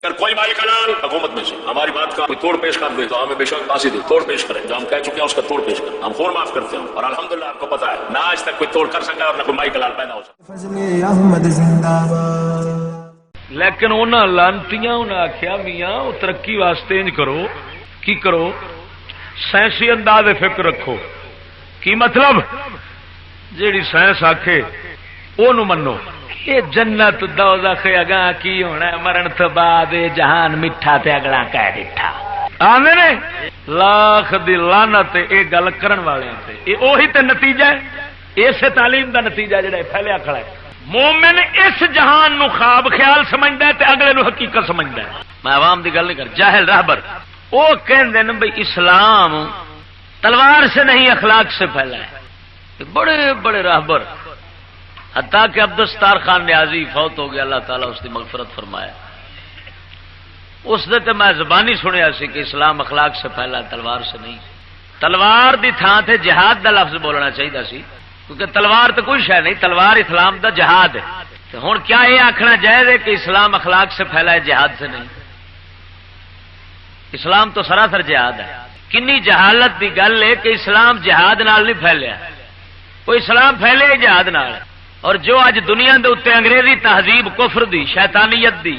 اگر کوئی مائی کلال حکومت میں سے ہماری بات کا کوئی توڑ پیش کر دے تو ہمیں بے شک پاسی دے، توڑ پیش کریں، جو ہم کہہ چکے ہیں اس کا توڑ پیش کریں، ہم خور معاف کرتے ہیں اور الحمدللہ آپ کو پتا ہے نہ آج تک کوئی توڑ کر سکا اور نہ کوئی مائی کلال پیدا ہو سکا۔ فضل احمد زندہ باد۔ لیکن انہاں لانتیاں انہاں آخیا میاں وہ ترقی واسطے انج کرو، کی کرو، سائنسی انداز فکر رکھو۔ کی مطلب؟ جیڑی سائنس آکھے اونوں منو۔ یہ جنت دوزخ اگاں کی ہونا، مرن تو بعد جہان میٹھا تے اگلا کہہ ڈٹھا آندے نے لاکھ دی لعنت اے گل کرن والے تے۔ اے اوہی تے نتیجہ ہے، اسے تعلیم دا نتیجہ جڑا پھیلیا کھڑا ہے۔ مومن اس جہان نو خواب خیال سمجھدا ہے تے اگلے نو حقیقت سمجھدا ہے۔ میں عوام دی گل نہیں کر، جاہل راہبر وہ کہندے نے بھئی اسلام تلوار سے نہیں اخلاق سے پھیلا ہے۔ بڑے بڑے راہبر، حتیٰ کہ عبدالستار خان نیازی فوت ہو گیا، اللہ تعالیٰ اس کی مغفرت فرمایا، اس نے تو میں زبانی سنیا سی کہ اسلام اخلاق سے پھیلا، تلوار سے نہیں۔ تلوار دی تھان تے جہاد دا لفظ بولنا چاہیے سی، کیونکہ تلوار تو کوئی شے نہیں، تلوار اسلام دا جہاد ہے۔ تو ہن کیا یہ آکھنا جائز ہے کہ اسلام اخلاق سے پھیلا ہے، جہاد سے نہیں؟ اسلام تو سراسر جہاد ہے۔ کنی جہالت دی گل ہے کہ اسلام جہاد نال نہیں پھیلیا، وہ اسلام پھیلے جہاد نال۔ اور جو اج دنیا دے اتنے انگریزی تہذیب کفر دی، شیطانیت دی،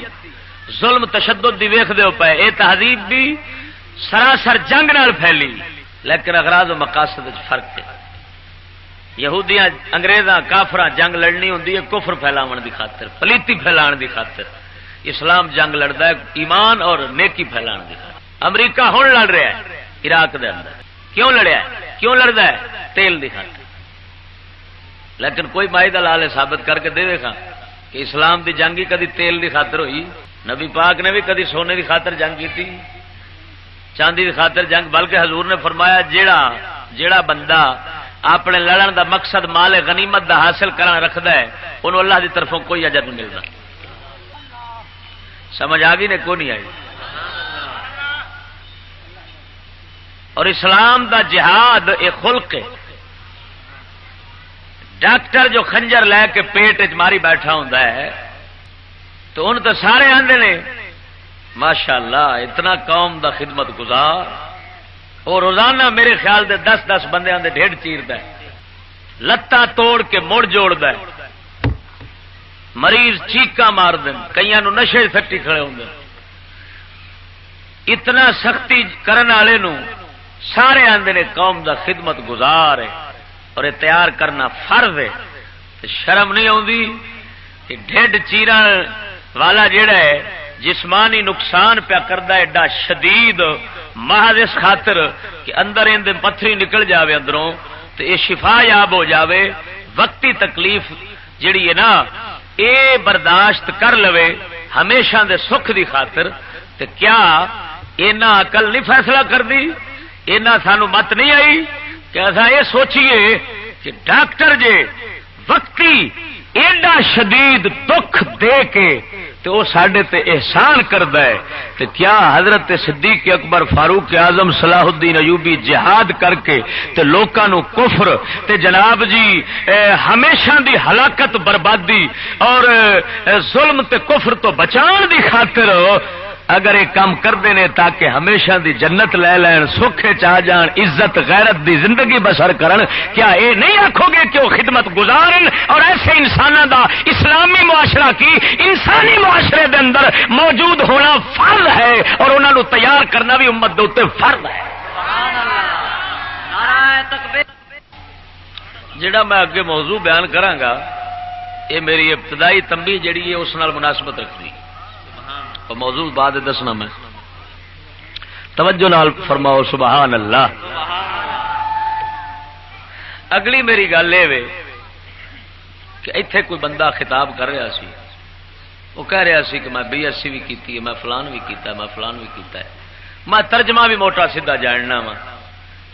ظلم تشدد دی ویکھ دیو پے، اے تہذیب بھی سراسر جنگ نال پھیلی، لیکن اغراض و مقاصد وچ فرق ہے۔ یہودیاں انگریزاں کافراں جنگ لڑنی ہوندی ہے کفر پھیلاون دی خاطر، پلیتی پھیلاون دی خاطر۔ اسلام جنگ لڑدا ہے ایمان اور نیکی پھیلاون دی خاطر۔ امریکہ ہن لڑ رہا ہے عراق دے اندر، کیوں لڑیا ہے؟ کیوں لڑدا ہے؟ تیل دی خاطر۔ لیکن کوئی مائی دلال ثابت کر کے دے دے گا کہ اسلام دی جنگ ہی کدی تیل دی خاطر ہوئی؟ نبی پاک نے بھی کدی سونے دی خاطر جنگ کی تھی، چاندی دی خاطر جنگ؟ بلکہ حضور نے فرمایا جیڑا بندہ اپنے لڑن دا مقصد مال غنیمت دا حاصل کرنا رکھدا ہے، انہوں اللہ دی طرفوں کوئی اجر نہیں ملتا۔ سمجھ آ گئی نے؟ کوئی نہیں آئی؟ اور اسلام دا جہاد ایک خلق ہے۔ ڈاکٹر جو خنجر لے کے پیٹ ماری بیٹھا ہوں تو ان تو سارے آندے نے ماشاءاللہ اتنا قوم دا خدمت گزار، اور روزانہ میرے خیال دے 10 بندے آندے ڈھیڑ چیردا ہے، لتاں توڑ کے مڑ جوڑدا ہے، مریض چیکاں مار دین، کئیاں نو نشے سٹی کھڑے ہوندے۔ اتنا سختی کرن والے نو سارے آندے نے قوم دا خدمت گزار ہے اور یہ تیار کرنا فرض ہے۔ شرم نہیں آتی کہ ڈھڈ چیرن والا جڑا ہے جسمانی نقصان پیا کرتا ہے ایڈا شدید، محض اس خاطر کہ اندر اندر پتھری نکل جاوے اندروں تو یہ شفا یاب ہو جاوے، وقتی تکلیف جڑی ہے نا اے برداشت کر لوے ہمیشہ دے سکھ دی خاطر، تو کیا اینا عقل نہیں فیصلہ کر دی؟ اینا سانو مت نہیں آئی کہ ایسا یہ سوچئے کہ ڈاکٹر جے وقتی ایڈا شدید دکھ دے کے تو وہ ساڈے تے احسان کردا ہے، تو کیا حضرت صدیق اکبر فاروق اعظم صلاح الدین ایوبی جہاد کر کے تے لوکاں نو کفر تے جناب جی ہمیشہ دی ہلاکت بربادی اور ظلم تے کفر تو بچان دی خاطر اگر یہ کام کرتے ہیں تاکہ ہمیشہ دی جنت لے لین، سکھے چاہ جان، عزت غیرت دی زندگی بسر کرن، کیا یہ نہیں آکھو گے کہ وہ خدمت گزارن؟ اور ایسے انسانوں دا اسلامی معاشرہ کی انسانی معاشرے دے اندر موجود ہونا فرض ہے، اور انہوں نے تیار کرنا بھی امت دے اوتے فرض ہے۔ جڑا میں اگے موضوع بیان کراں گا یہ میری ابتدائی تنبیہ جڑی ہے اس نال مناسبت رکھتی، موضوع بعد دسنا میں، توجہ نال فرماؤ سبحان اللہ۔ اگلی میری گل یہ کہ ایتھے کوئی بندہ خطاب کر رہا سی، وہ کہہ رہا سی کہ میں BSc بھی کیتی ہے، میں فلان بھی کیتا ہے، میں فلان بھی کیتا ہے، میں ترجمہ بھی موٹا سیدھا جاننا وا،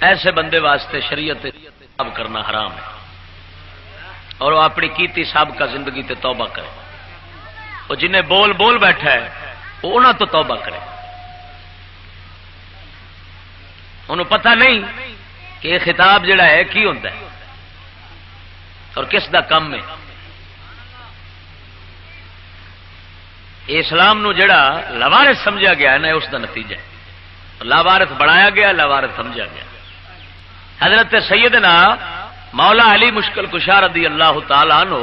ایسے بندے واسطے شریعت خطاب کرنا حرام ہے، اور وہ اپنی کیتی سابقہ زندگی تے توبہ کرے۔ وہ جنہیں بول بیٹھا ہے وہ انہاں تو توبہ کرے، انہوں پتہ نہیں کہ یہ خطاب جڑا ہے کی ہوتا ہے اور کس دا کم ہے۔ اسلام نو جڑا لاوارث سمجھا گیا ہے نا اس کا نتیجہ ہے. لاوارث بنایا گیا، لاوارث سمجھا گیا. حضرت سیدنا مولا علی مشکل کشا رضی اللہ تعالی عنہ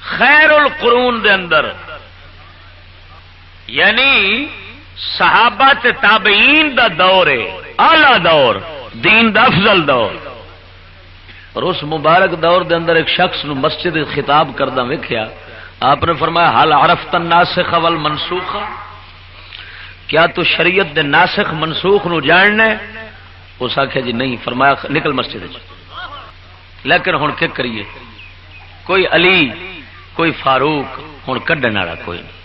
خیر القرون دے اندر یعنی صحابہ تے تابعین دا دور ہے، اعلی دور، دین دا افضل دور. اور اس مبارک دور دے اندر ایک شخص نو مسجد خطاب کردہ ویکھیا. آپ نے فرمایا حل عرفت الناسخ والمنسوخ، کیا تو شریعت دے ناسخ منسوخ نو جاننا ہے؟ اس آخیا جی نہیں. فرمایا نکل مسجد. لیکن ہن کیا کریے؟ کوئی علی کوئی فاروق ہن کڈن والا کوئی نہیں.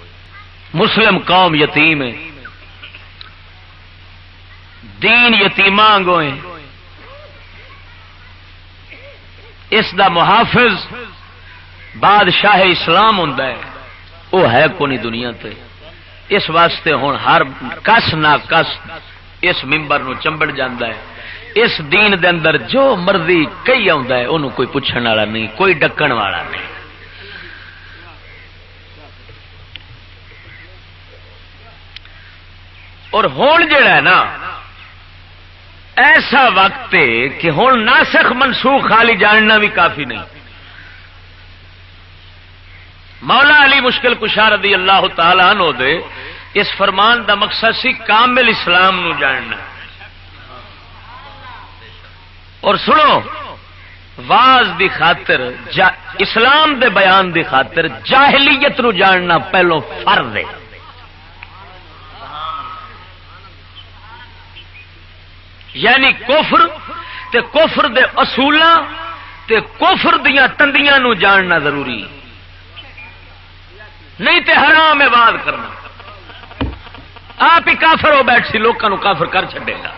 مسلم قوم یتیم ہے، دین یتیماں گوئے، اس دا محافظ بادشاہ اسلام ہوندا ہے، وہ ہے کونی دنیا تے. اس واسطے ہن ہر کس نہ کس اس ممبر نو چمبڑ جاندا ہے. اس دین دے اندر جو مرضی کئی آوندا ہے اونوں کوئی پوچھن والا نہیں، کوئی ڈکن والا نہیں. اور ہون جڑا ہے نا ایسا وقت ہے کہ ہن ناسخ منسوخ خالی جاننا بھی کافی نہیں. مولا علی مشکل کشا رضی اللہ تعالی عنہ دے اس فرمان دا مقصد سی کامل اسلام نو جاننا. اور سنو، واز دی خاطر اسلام دے بیان دی خاطر جاہلیت نو جاننا پہلو فرض ہے. یعنی کفر تے کفر دے اصولاں تے کفر دیاں تندیاں نو جاننا ضروری، نہیں تے حرام ہے وعد کرنا. آپ ہی کافر ہو بیٹھ سی لوکاں نو کافر کر چھڈے گا.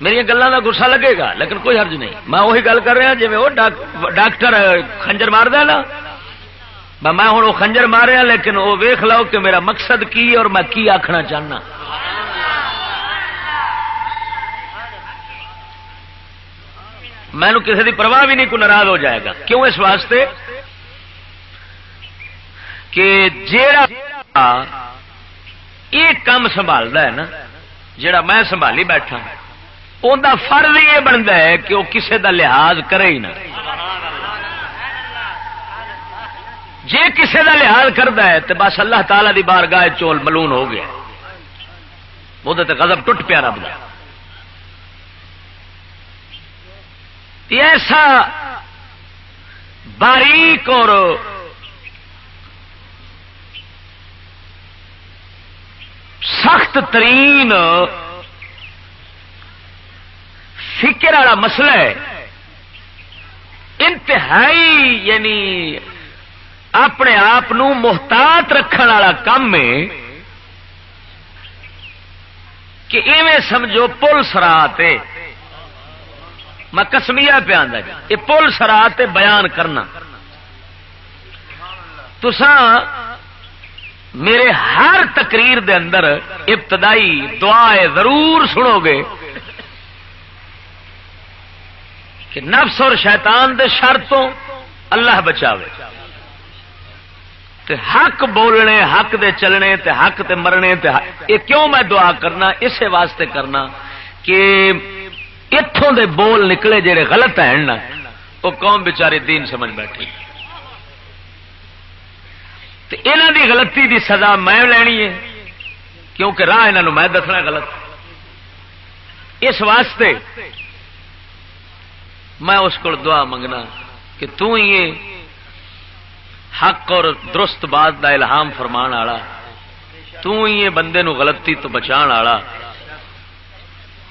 میری گلاں دا گسا لگے گا لیکن کوئی حرج نہیں. میں وہی گل کر رہا جی وہ ڈاکٹر خنجر مار دے نا، میں ہوں وہ خنجر ماریا لیکن وہ ویخ لو کہ میرا مقصد کی اور میں کی آخنا چاہنا. مینو کسی کی پرواہ بھی نہیں، کوئی ناراض ہو جائے گا. کیوں؟ اس واسطے کہ جیڑا یہ کام سنبھالتا ہے نا، جیڑا میں سنبھالی بیٹھا، ان کا فرض یہ بنتا ہے کہ وہ کسی کا لحاظ کرے ہی نہ. جے کسی کا لحاظ کرتا ہے تو بس اللہ تعالی دی بارگاہ چول ملون ہو گیا، وہ غضب ٹوٹ پیا رب دا. ایسا باریک اور سخت ترین فکر والا مسئلہ ہے، انتہائی یعنی اپنے آپ محتاط رکھنے والا کام ہے کہ ایویں سمجھو پل سرات ہے. میں قسمیہ پہ آندا جی، یہ پل سرات بیان کرنا. تساں میرے ہر تقریر دے اندر ابتدائی دعا ضرور سنو گے کہ نفس اور شیطان دے شر تو اللہ بچاوے، تے حق بولنے، حق دے چلنے، تے حق تے مرنے تے حق. یہ کیوں میں دعا کرنا؟ اسے واسطے کرنا کہ اتوں دے بول نکلے جڑے غلط ہیں نا، وہ قوم بیچاری دین سمجھ بیٹھی. تے انہاں دی غلطی دی سزا میں لینی ہے کیونکہ راہ انہاں نوں میں دسنا غلط. اس واسطے میں اس کو دعا منگنا کہ تو ہی یہ حق اور درست بات دا الہام فرمان والا، تو ہی یہ بندے نو غلطی تو بچان والا.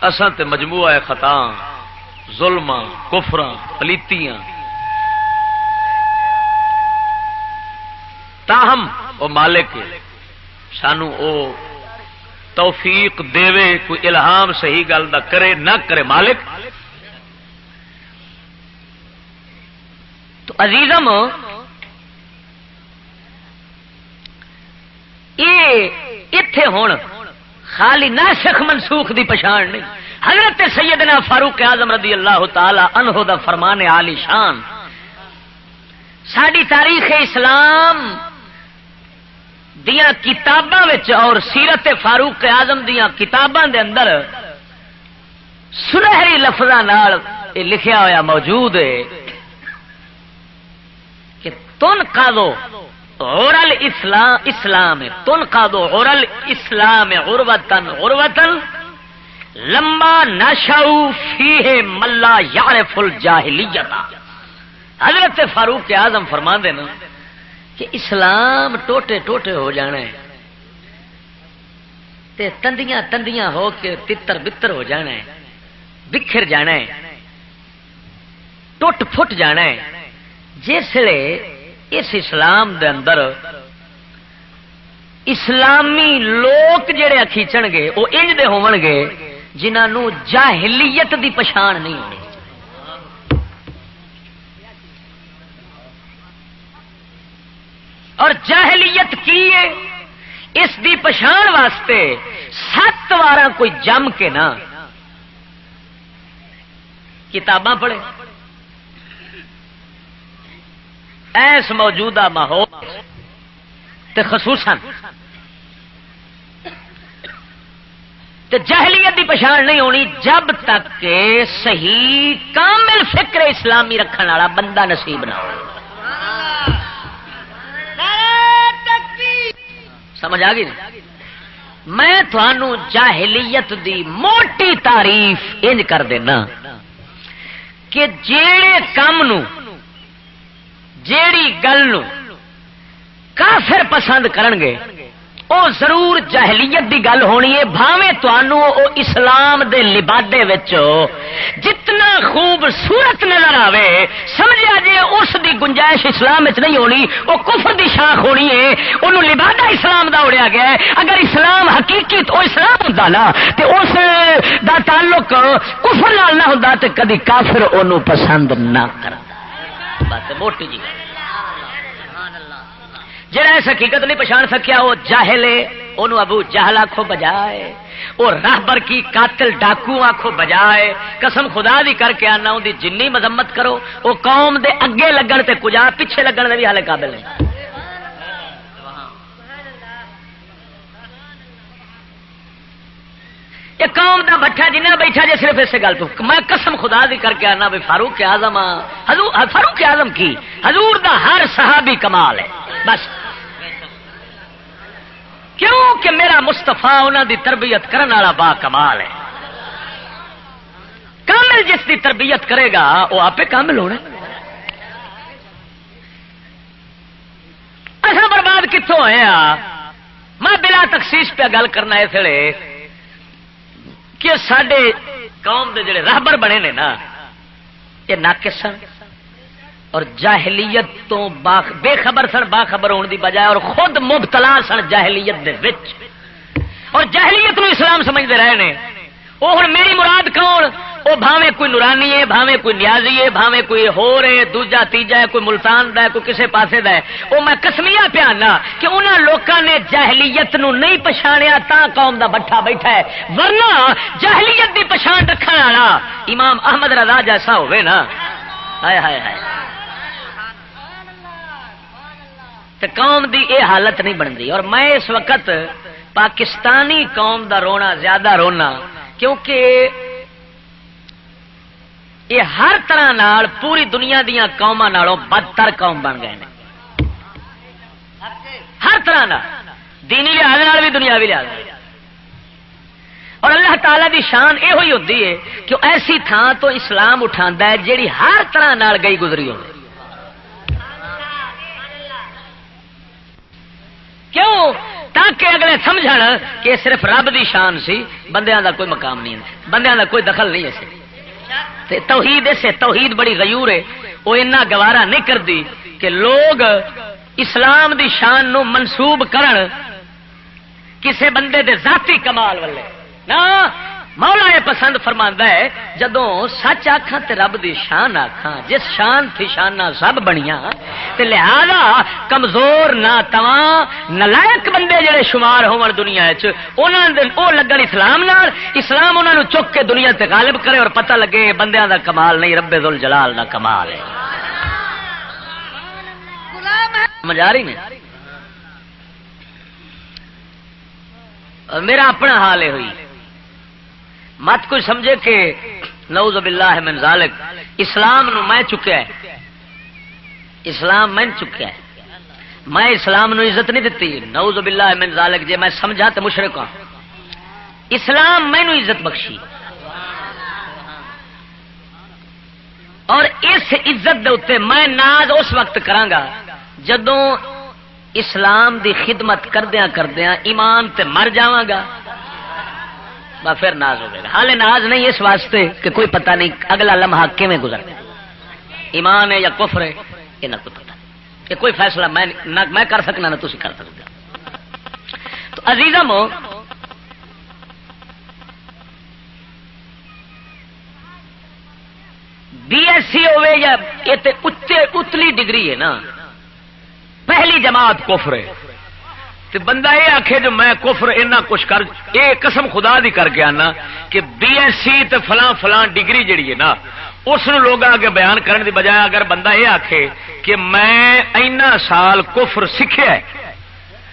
اساں تے مجموعہ خطاں، ظلماں، کفراں، پلیتیاں، تاہم او مالک سانو او توفیق دیوے، کوئی الہام صحیح گل دا کرے نہ کرے مالک. تو عزیزم یہ اتے ہوں خالی ناسخ منسوخ دی پچھان نہیں، حضرت سیدنا فاروق اعظم رضی اللہ تعالی عنہ دا فرمان عالی شان ساری تاریخ اسلام دیاں کتاباں وچ اور سیرت فاروق اعظم دیاں کتاباں دے اندر سنہری لفظاں نال یہ لکھیا ہویا موجود ہے کہ تنقض عرل اسلام تنقض عرل اسلام عروتن عروتن لما نشأوا فیہ من لا یعرف الجاہلیت. حضرت فاروق اعظم فرماندے نا کہ اسلام ٹوٹے ٹوٹے ہو جانا ہے تے تندیاں تندیاں ہو کے تتر بتر ہو جانا ہے، بکھر جانا ہے، ٹوٹ پھٹ جانا ہے جسلے اس اسلام دے اندر اسلامی لوگ جڑے کھیچن گے وہ انج دے ہون گے جنہاں جاہلیت دی پچھان نہیں ہونی. اور جاہلیت کی ہے اس دی پچھان واسطے 7 واراں کوئی جم کے نا کتاباں پڑھے ایس موجودہ ماحول تے خصوصاً تے جاہلیت دی پچھان نہیں ہونی جب تک کہ صحیح کامل فکر اسلامی رکھنے والا بندہ نصیب نہ ہو. سمجھ آ گئی؟ میں تھانوں جاہلیت دی موٹی تعریف انج کر دینا کہ جیڑے کام نو جیڑی گل نو کافر پسند کرن گے او ضرور جاہلیت دی گل ہونی ہے، بھاویں تانوں او اسلام دے لبادے وچوں جتنا خوبصورت نظر آوے سمجھا جے اس دی گنجائش اسلام وچ نہیں ہونی، او کفر دی شاخ ہونی ہے، اونوں لبادہ اسلام دا اڑیا گیا ہے. اگر اسلام حقیقی تو اسلام ہوندا نا تے اس دا تعلق کفر نال نہ ہوندا تے کدی کافر اونوں پسند نہ کردا. بس موٹی جی جڑا اس حقیقت نہیں پچھان سکیا وہ جاہل ہے، انہوں ابو جہل آکھو بجائے، وہ راہبر کی قاتل ڈاکو آکھو بجائے. قسم خدا دی کر کے آنا دی جنی مذمت کرو وہ قوم دے اگے لگن تے کجا پیچھے لگن دے بھی حال قابل ہے. یہ قوم دا بٹھا جنہ بیٹھا جے صرف اس گل تو میں قسم خدا دی کر کے آنا بھی فاروق اعظم فاروق اعظم کی حضور دا ہر صحابی کمال ہے. بس کیوں کہ میرا مصطفیٰ انہاں دی تربیت کرنے والا با کمال ہے. کامل جس دی تربیت کرے گا وہ آپ کامل ہونا. اصل برباد کتوں ہوئے میں بلا تخصیص پہ گل کرنا اس لیے کہ سڈے قوم دے جڑے راہبر بنے نے نا یہ ناقص سن اور جاہلیت تو بے خبر سن، باخبر ہونے دی بجائے اور خود مبتلا سن جاہلیت دے وچ اور جاہلیت نو اسلام سمجھتے رہے نے. وہ ہن میری مراد کون؟ وہ بھاویں کوئی نورانی ہے، بھاویں کوئی نیازی ہے، بھاویں کوئی ہور ہے، دوجا تیجا ہے، کوئی ملتان دا ہے، کوئی کسے پاسے دا ہے. وہ میں قسمیہ پیانا کہ انہاں لوکاں نے جاہلیت نو نہیں پچھانیا تا قوم دا بٹھا بیٹھا ہے، ورنہ جاہلیت دی پچھان رکھن والا امام احمد رضا جیسا ہوئے نا ہائے ہائے ہائے تے قوم دی اے حالت نہیں بنتی. اور میں اس وقت پاکستانی قوم دا رونا زیادہ رونا کیونکہ یہ ہر طرح نال پوری دنیا دیا قوماں نالوں بدتر قوم بن گئے ہیں. ہر طرح نال دینی لحاظ نال بھی دنیاوی لحاظ. اور اللہ تعالی دی شان یہ ہوئی ہوتی ہے کہ ایسی تھان تو اسلام اٹھاندا ہے جیڑی ہر طرح نال گئی گزری ہو. کیوں؟ تاکہ اگلے سمجھن کہ صرف رب دی شان سی، بندیاں دا کوئی مقام نہیں ہے، بندیاں دا کوئی دخل نہیں ہے. توحید سے توحید بڑی غیور ہے، وہ اتنا گوارا نہیں کرتی کہ لوگ اسلام دی شان نو منسوب کرن کسے بندے دے ذاتی کمال والے نا. مولا یہ پسند فرماندا ہے جدوں سچ آکھاں تے رب دی شان آکھاں، جس شان تھی شاناں سب بنیاں تے لہذا کمزور نہ تواں نالائق بندے جڑے شمار ہون دنیا وچ انہاں دے او لگن اسلام نال، اسلام انہاں نو چک کے دنیا تے غالب کرے اور پتہ لگے بندیاں دا کمال نہیں رب ذوالجلال دا کمال ہے۔ سمجھ آ رہی نہیں؟ میرا اپنا حال ہے ہوئی، مت کوئی سمجھے کہ نعوذ باللہ من ذالک اسلام نو میں چکیا ہے، اسلام میں چکیا ہے، میں اسلام نو عزت نہیں دیتی، نعوذ باللہ من ذالک جے میں سمجھا تے مشرک ہاں، اسلام میں نو عزت بخشی اور اس عزت دے اوتے میں ناز اس وقت کراں گا جدوں اسلام دی خدمت کردیاں کردیاں ایمان تے مر جاواں گا، پھر ناز ہوگا۔ حالے ناز نہیں اس واسطے کہ کوئی پتہ نہیں اگلا لمحہ کیویں گزر گیا، ایمان ہے یا کفر ہے یہ نہ کوئی پتہ نہیں، کہ کوئی فیصلہ میں کر سکنا نہ تسی کر سکتے۔ تو عزیزم بی ایس سی ہوئے یا اتلی ڈگری ہے نا، پہلی جماعت کفر ہے تے بندہ یہ آکھے جو میں کفر اتنا کچھ کر، یہ قسم خدا دی کر کے آنا کہ بی ایس سی تے فلاں فلاں ڈگری جڑی ہے نا اس نو لوگ آگے بیان کرنے دی بجائے اگر بندہ یہ آکھے کہ میں اینا سال کفر سیکھیا ہے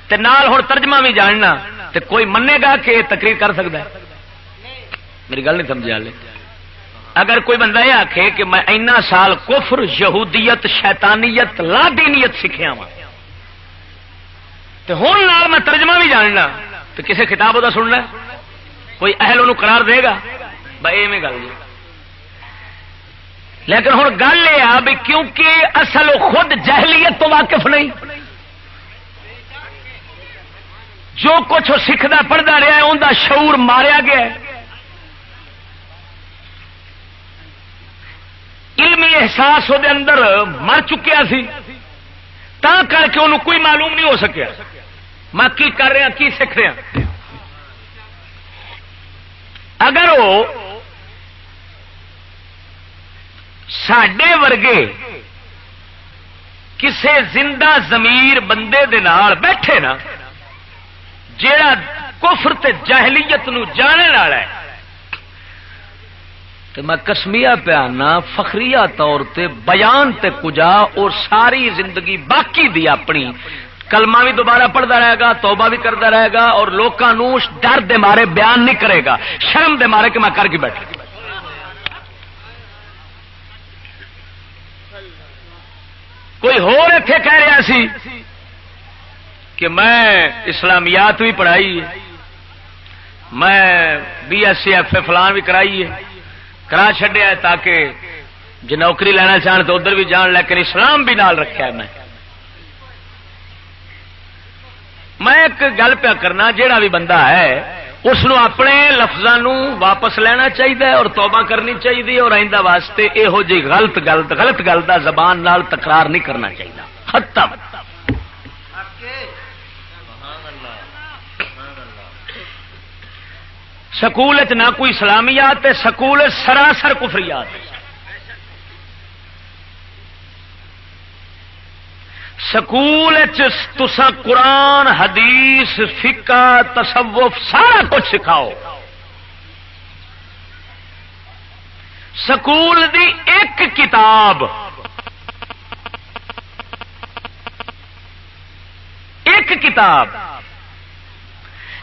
تے نال ہن ترجمہ بھی جاننا، تے کوئی منے گا کہ تقریر کر سکتا ہے؟ میری گل نہیں سمجھا لے۔ اگر کوئی بندہ یہ آکھے کہ میں اینا سال کفر یہودیت شیطانیت لا دینیت سیکھیا وا تو ہوں نال میں ترجمہ بھی جاننا، تو کسی کتاب دا سننا کوئی اہل انہوں قرار دے گا بھائی ایویں گل نہیں۔ لیکن ہوں گل یہ آ بھی کیونکہ اصل خود جہلیت تو واقف نہیں، جو کچھ وہ سیکھتا پڑھتا رہا ہے انہوں شعور ماریا گیا ہے، علمی احساس وہ اندر مر چکیا سی، تا کر کے انہوں کوئی معلوم نہیں ہو سکیا میں کی کر رہا کی سیکھ رہا۔ اگر وہ ساڈے ورگے کسے زندہ ضمیر بندے دے نال بیٹھے نا جیڑا کفر تے جاہلیت نو جاننے والا ہے، تو میں قسمیہ پیانا فخریہ طور تے بیان تے کجا اور ساری زندگی باقی دی اپنی کلمہ بھی دوبارہ پڑھتا رہے گا، توبہ بھی کرتا رہے گا اور لوکاں نو ڈر دے مارے بیان نہیں کرے گا، شرم دے مارے کہ میں کر کے بیٹھا۔ کوئی ہور ایتھے کہہ رہا سی کہ میں اسلامیات بھی پڑھائی ہے، میں B S C F A فلان بھی کرائی ہے، کرا چھڈیا ہے تاکہ جو نوکری لینا چاہن تو ادھر بھی جان، لیکن اسلام بھی نال رکھا ہے۔ میں ایک گل پیا کرنا، جیڑا بھی بندہ ہے اس نو اپنے لفظاں نو واپس لینا چاہیے اور توبہ کرنی چاہیے اور آئندہ واسطے یہو جی غلط گل دا زبان نال تکرار نہیں کرنا چاہیے۔ ختم۔ سکول نہ کوئی اسلامیات ہے، سکول سراسر کفریات ہے۔ سکول تسا قرآن حدیث فقہ تصوف سارا کچھ سکھاؤ، سکول دی ایک کتاب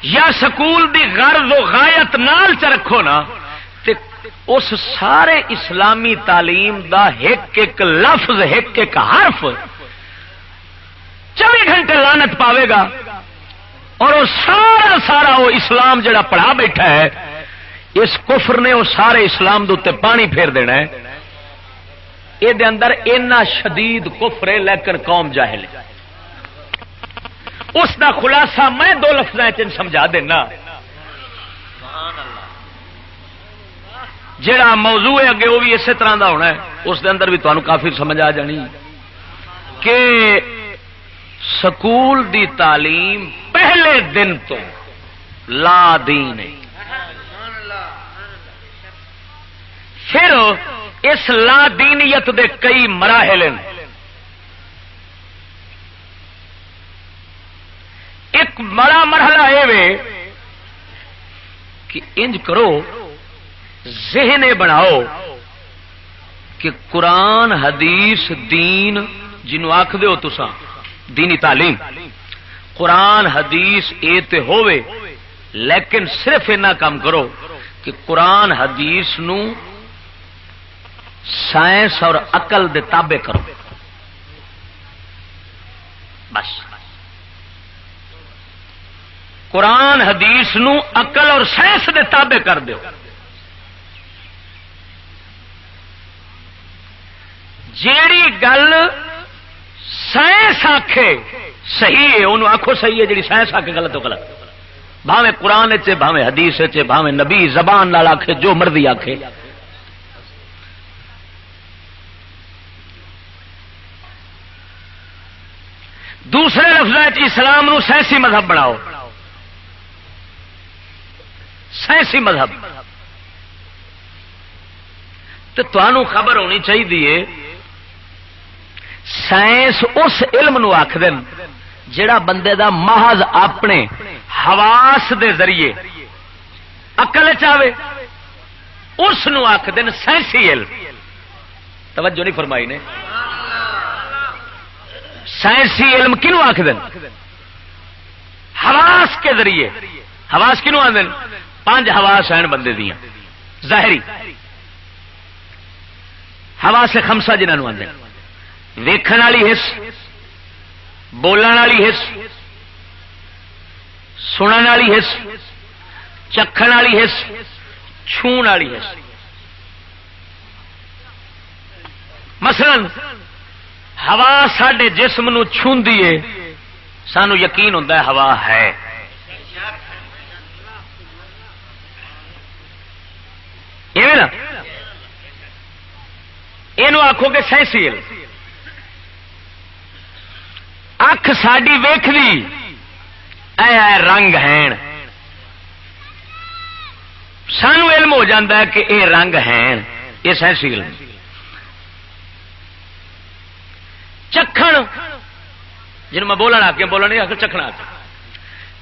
یا سکول دی غرض و غایت نال چ رکھو نا تے اس سارے اسلامی تعلیم دا ایک ایک لفظ ایک ایک حرف 24 گھنٹے لعنت پاوے گا، اور وہ سارا وہ اسلام جڑا پڑھا بیٹھا ہے اس کفر نے وہ سارے اسلام دے اوتے پانی پھیر دینا ہے۔ یہ دے اندر اینا شدید کفر ہے لیکن قوم جاہل ہے۔ اس دا خلاصہ میں 2 لفظاں چ سمجھا دینا، جڑا موضوع ہے اگے وہ بھی اسی طرح دا ہونا ہے، اس دے اندر بھی تانوں کافی سمجھ آ جانی کہ سکول دی تعلیم پہلے دن تو لا دین ہے۔ پھر اس لا دینیت دے کئی مراحل ہیں. ایک بڑا مرحلہ یہ کہ انج کرو ذہن بناؤ کہ قرآن حدیث دین جنوں آکھ دیو تساں دینی تعلیم قرآن حدیث اے تے ہووے لیکن صرف اینا کام کرو کہ قرآن حدیث نو سائنس اور عقل دے تابع کرو بس. قرآن حدیث نو عقل اور سائنس دے تابع کر دیو. جیڑی گل سائنس آکھے صحیح ہے انہوں آکھو صحیح ہے، جیڑی سائنس آکھے غلط ہو غلط. بھاویں قرآن چ بھاویں حدیث چ بھاویں نبی زبان نال آکھے جو مرضی آکھے. دوسرے لفظ اسلام نو سائنسی مذہب بناؤ. سائنسی مذہب تو تمہیں خبر ہونی چاہیے سائنس اس علم نو آکھدن جڑا بندے دا محض اپنے حواس دے ذریعے عقل چاہے اس نو آکھدن سائنسی علم. توجہ نہیں فرمائی نے. سائنسی علم کنو آکھدن؟ حواس کے ذریعے. حواس کنو آندن؟ 5 حواس ہیں بندے دیاں ظاہری حواس 5 جنہاں آندے ویکھن والی حس، بولن والی حس، سنن والی حس، چکھن والی حس، چھون والی حس. مثلا ہوا ساڈے جسم نو چھوندی ہے سانو یقین ہوتا ہے ہوا ہے. نا یہ آخو گے سائنسی علم. اکھ ساڈی ویکھدی اے رنگ ہیں سانو علم ہو جاتا ہے کہ اے رنگ ہیں، یہ سائنسی علم. چکھن جن میں بولنا آ کے بولنا نہیں آ چکھنا آ کے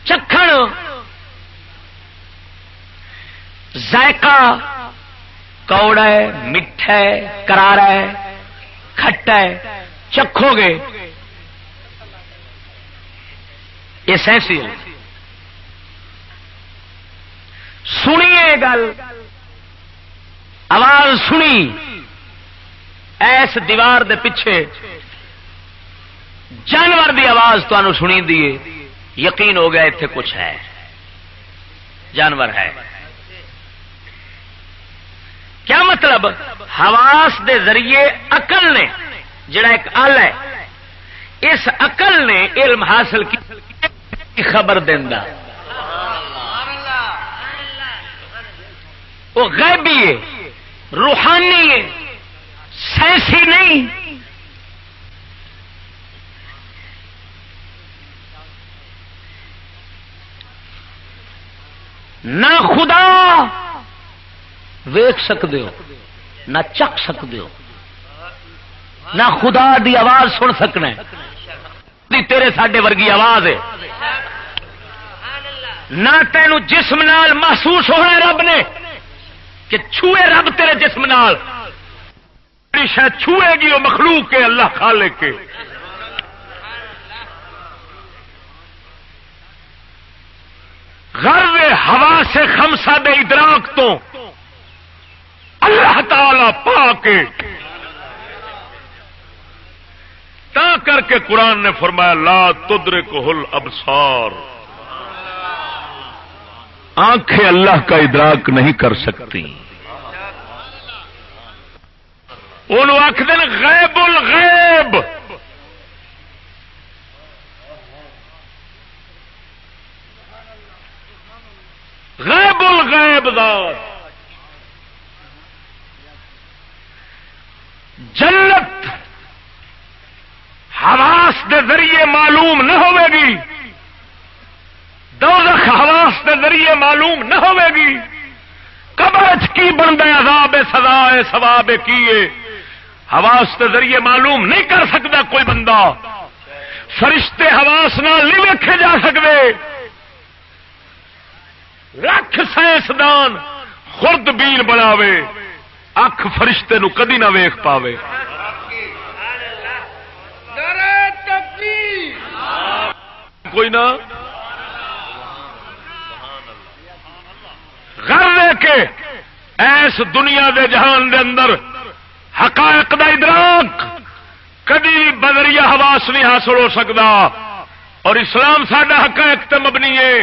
چکھن ذائقہ کوڑا ہے، میٹھا ہے، کرارا ہے، کھٹا ہے، چکھو گے یہ سائنسی ہے. سنیے گل آواز سنی ایس دیوار دے پیچھے جانور دی آواز تمہیں سنی دیے یقین ہو گیا اتنے کچھ ہے، جانور ہے. کیا مطلب؟ حواس دے ذریعے عقل نے جڑا ایک آلہ ہے اس عقل نے علم حاصل کی خبر دینا. وہ غیبی ہے، روحانی ہے، سائنسی نہیں. نہ خدا ویکھ سکتے ہو، نہ چکھ سکتے ہو، نہ خدا دی آواز سن سکنا ہے تیرے ساڈے ورگی آواز ہے. نہ تینوں جسم نال محسوس ہونا رب نے کہ چھوئے رب تیرے جسم نال. شاید چھوئے گی وہ مخلوق کے اللہ خالق کے. غرض ہوا سے خمسہ دے ادراک تو اللہ تعالی پا کے تا کر کے قرآن نے فرمایا لا تدرکہ الابصار، آنکھیں اللہ کا ادراک نہیں کر سکتی. انہوں آکھدن غیب الغیب. غیب الغیب ذات جنت حواس دے ذریعے معلوم نہ ہوے گی، دوزخ حواس دے ذریعے معلوم نہ ہوے گی. قبر کی بنتا ہے عذاب سزا ہے ثواب کیے حواس کے ذریعے معلوم نہیں کر سکتا کوئی بندہ فرشتے حواس نال نہیں ویکھے جا سکتے رکھ سائنسدان خرد بین بناوے اکھ فرشتے نو کدی نہ ویکھ پاوے کوئی نہ غر لے کے ایس دنیا دے جہان دے اندر حقائق دا ادراک کدی بدریہ حواس نہیں حاصل ہو سکتا اور اسلام ساڈا حقائق تے مبنی ہے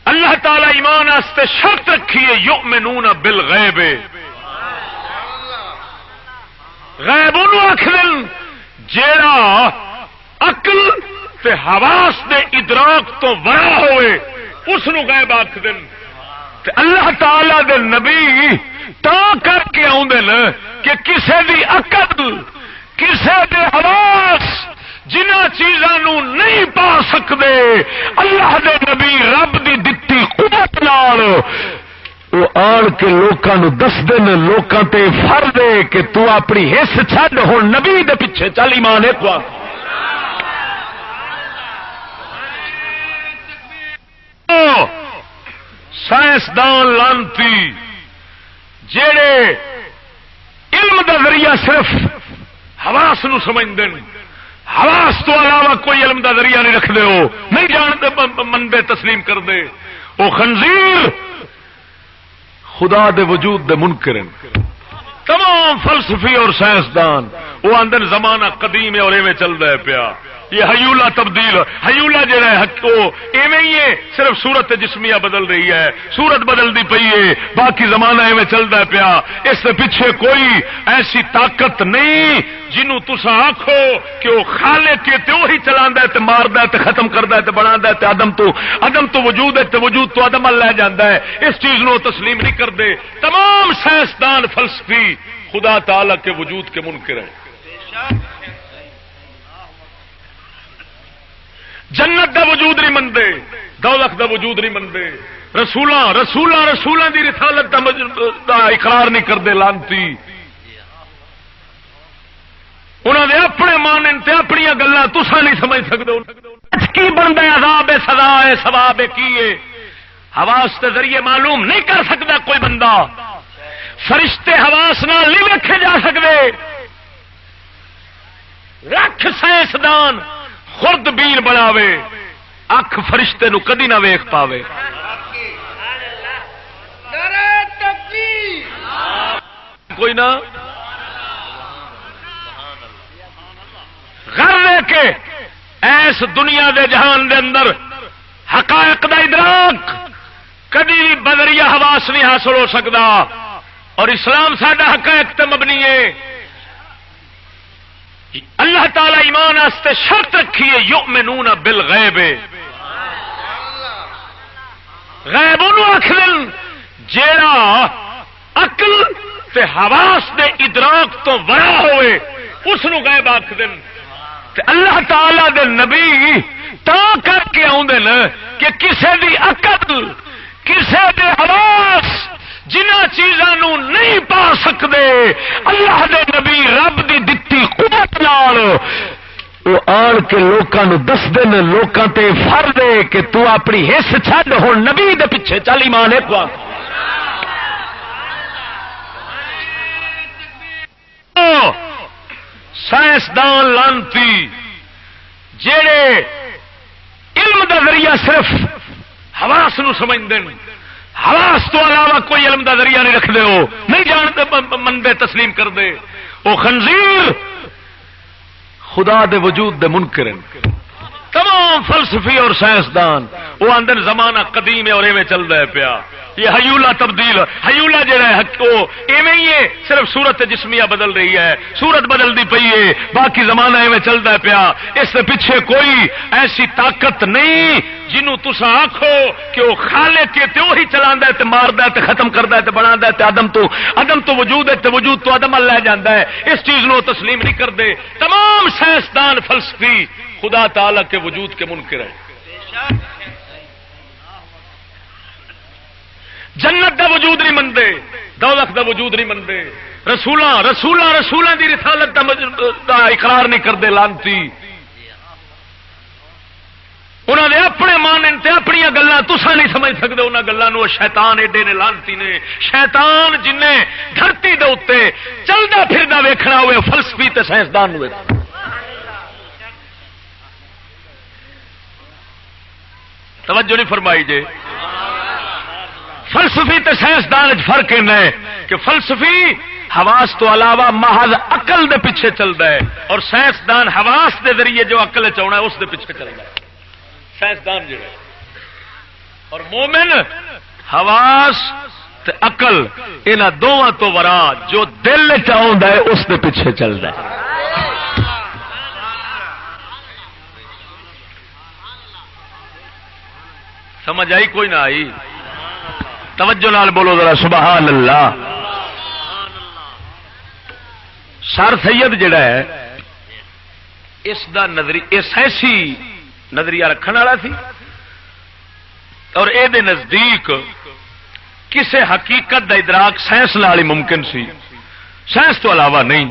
اللہ تعالی ایمان واسطے شرط رکھی ہے یؤمنون بالغیب غیب انہوں آخر جیڑا عقل تے حواس دے ادراک تو ورا ہوئے اس نو غیب آخ دن تے اللہ تعالی دے نبی تا کر کے آؤندے نا کہ کسے دی عقل کسے دے حواس جنہ چیزاں نو نہیں پا سکدے اللہ دے نبی رب دی دتی قوت نال وہ آن کے لوکاں نو دس دن لوکاں تے فرض ہے کہ تو اپنی حص چھڈ ہن نبی دے پیچھے چل ایمان ایک وار سائنسدان لانتی جیڑے علم دا ذریعہ صرف حواس نو سمجھدے حواس تو علاوہ کوئی علم دا ذریعہ نہیں رکھتے ہو نہیں جانتے منبے تسلیم کر دے وہ خنزیر خدا دے وجود دے منکر ہیں تمام فلسفی اور سائنسدان وہ اندر زمانہ قدیم ہے اور ایویں چل رہا ہے پیا یہ حیولہ تبدیل حیولہ جڑا ہے وہ ایویں ہی ہے صرف صورت جسمیہ بدل رہی ہے صورت بدل دی پئی ہے باقی زمانہ ایویں چلتا ہے پیا اس سے پیچھے کوئی ایسی طاقت نہیں جنوں تساں آکھو کہ وہ خالق ہے تے وہی چلاندا ہے تے ماردا ہے تے ختم کردا ہے تے بنادا ہے تے عدم تو وجود ہے تے وجود تو عدم لے جاندا ہے اس چیز نو تسلیم نہیں کردے تمام سائنسدان فلسفی خدا تعالی کے وجود کے منکر ہیں جنت دا وجود نہیں منتے دوزخ دا وجود نہیں منتے رسولاں دی رسالت دا اقرار نہیں کرتے لانتی انہوں نے اپنے مان تے اپنی گلاں تساں نہیں سمجھ سکتے کی بنتا ہے عذاب سزا ہے ثواب کیے حواس کے ذریعے معلوم نہیں کر سکتا کوئی بندہ فرشتے حواس نال نہیں ویکھے جا سکتے رکھ سائنسدان خرد بین بناوے اکھ فرشتے نو کدی نہ ویکھ پاوے کوئی نہ غر لے کے ایس دنیا دے جہان دے اندر حقائق دا ادراک کدی بھی بدریہ حواس نہیں حاصل ہو سکتا اور اسلام ساڈا حقائق تے مبنی ہے اللہ تعالی ایمان واسطے شرط رکھی ہے یؤمنون بالغیب غیب انہوں آخر جیڑا عقل تے حواس دے ادراک تو ورا ہوئے اس نو غیب آخ دن تے اللہ تعالی دے نبی تا کر کے آؤندے نا کہ کسے دی عقل کسے دے حواس جنہ چیزاں نو نہیں پا سکدے اللہ دے نبی رب دی دتی قوت نال وہ آن کے لوکاں نو دس دن لوکاں تے فرض ہے کہ تو اپنی حص چھڈ ہن نبی دے پیچھے چل ایمان ایک وار سائنسدان لانتی جیڑے علم دا ذریعہ صرف حواس نو سمجھدے حواس تو علاوہ کوئی علم دا ذریعہ نہیں رکھتے ہو نہیں جانتے منبے تسلیم کر دے وہ خنزیر خدا دے وجود دے منکر ہیں تمام فلسفی اور سائنسدان وہ اندر زمانہ قدیم ہے اور ایویں چل رہا ہے پیا یہ حیولہ تبدیل حیولہ جڑا ہے وہ ایویں ہی ہے صرف صورت جسمیہ بدل رہی ہے صورت بدل دی پئی ہے باقی زمانہ ایویں چلتا ہے پیا اس سے پیچھے کوئی ایسی طاقت نہیں جنوں تساں آکھو کہ وہ خالق ہے تے وہی چلاندا ہے تے ماردا ہے تے ختم کردا ہے تے بنادا ہے تے عدم تو وجود ہے تے وجود تو عدم لے جاندا ہے اس چیز نو تسلیم نہیں کردے تمام سائنسدان فلسفی خدا تعالی کے وجود کے منکر ہیں جنت دا وجود نہیں منتے، دوزخ دا وجود نہیں منتے، رسولاں دی رسالت دا اقرار نہیں کرتے، لانتی انہوں نے اپنے مان تے اپنی گلاں تساں نہیں سمجھ سکتے، انہاں گلاں نو شیطان ایڈے نے لانتی نے، شیطان جن دھرتی دے اوتے چلدا پھردا ویکھنا ہوئے فلسفی تے سائنسدان ہوئے. توجہ نہیں فرمائی جے. فلسفی تے سائنسدان فرق ہے کہ فلسفی حواس تو علاوہ محض عقل دے پیچھے چلتا ہے، اور سائنسدان حواس دے ذریعے جو عقل چاہنا ہے اس دے پیچھے چلتا ہے سائنسدان جو ہے. اور مومن حواس تے عقل انہاں دونوں تو ورا جو دل چاہتا ہے اس دے پیچھے چلتا ہے. سمجھ آئی کوئی نہ آئی؟ توجہ نال بولو ذرا سبحان اللہ. سر سید جڑا ہے اس دا نظریہ سائنسی نظریہ رکھنے والا سی، اور اے دے نزدیک کسے حقیقت دا ادراک سائنس نال ہی ممکن سی، سائنس تو علاوہ نہیں.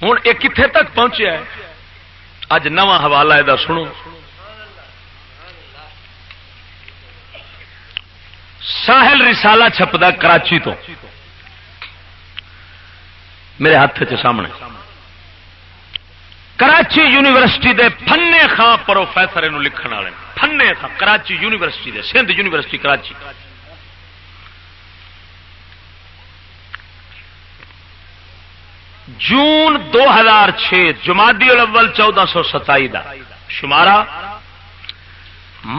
ہوں یہ کتنے تک پہنچیا ہے؟ اج نواں حوالہ یہ سنو. ساحل رسالہ چھپدا کراچی تو، میرے ہاتھ کے سامنے. کراچی یونیورسٹی دے فنے خاں پروفیسر انہوں لکھن والے، فنے خاں کراچی یونیورسٹی دے، سندھ یونیورسٹی کراچی. جون 2006 جمادی الاول 1427 دا شمارہ،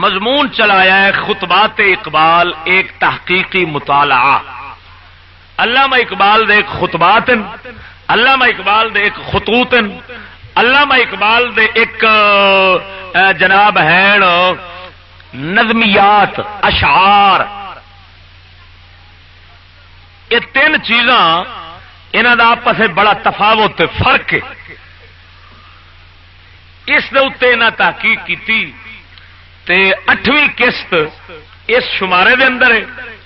مضمون چلایا ہے خطبات اقبال، ایک تحقیقی مطالعہ. علامہ اقبال دے ایک خطبات، علامہ اقبال دے ایک خطوط، علامہ اقبال دے ایک جناب ہیں نظمیات، اشعار. یہ تین چیزاں انہاں دا آپس میں بڑا تفاوت فرق ہے. اس دے اوتے انہاں تحقیق کیتی تے 8ویں قسط اس شمارے دے اندر ہے،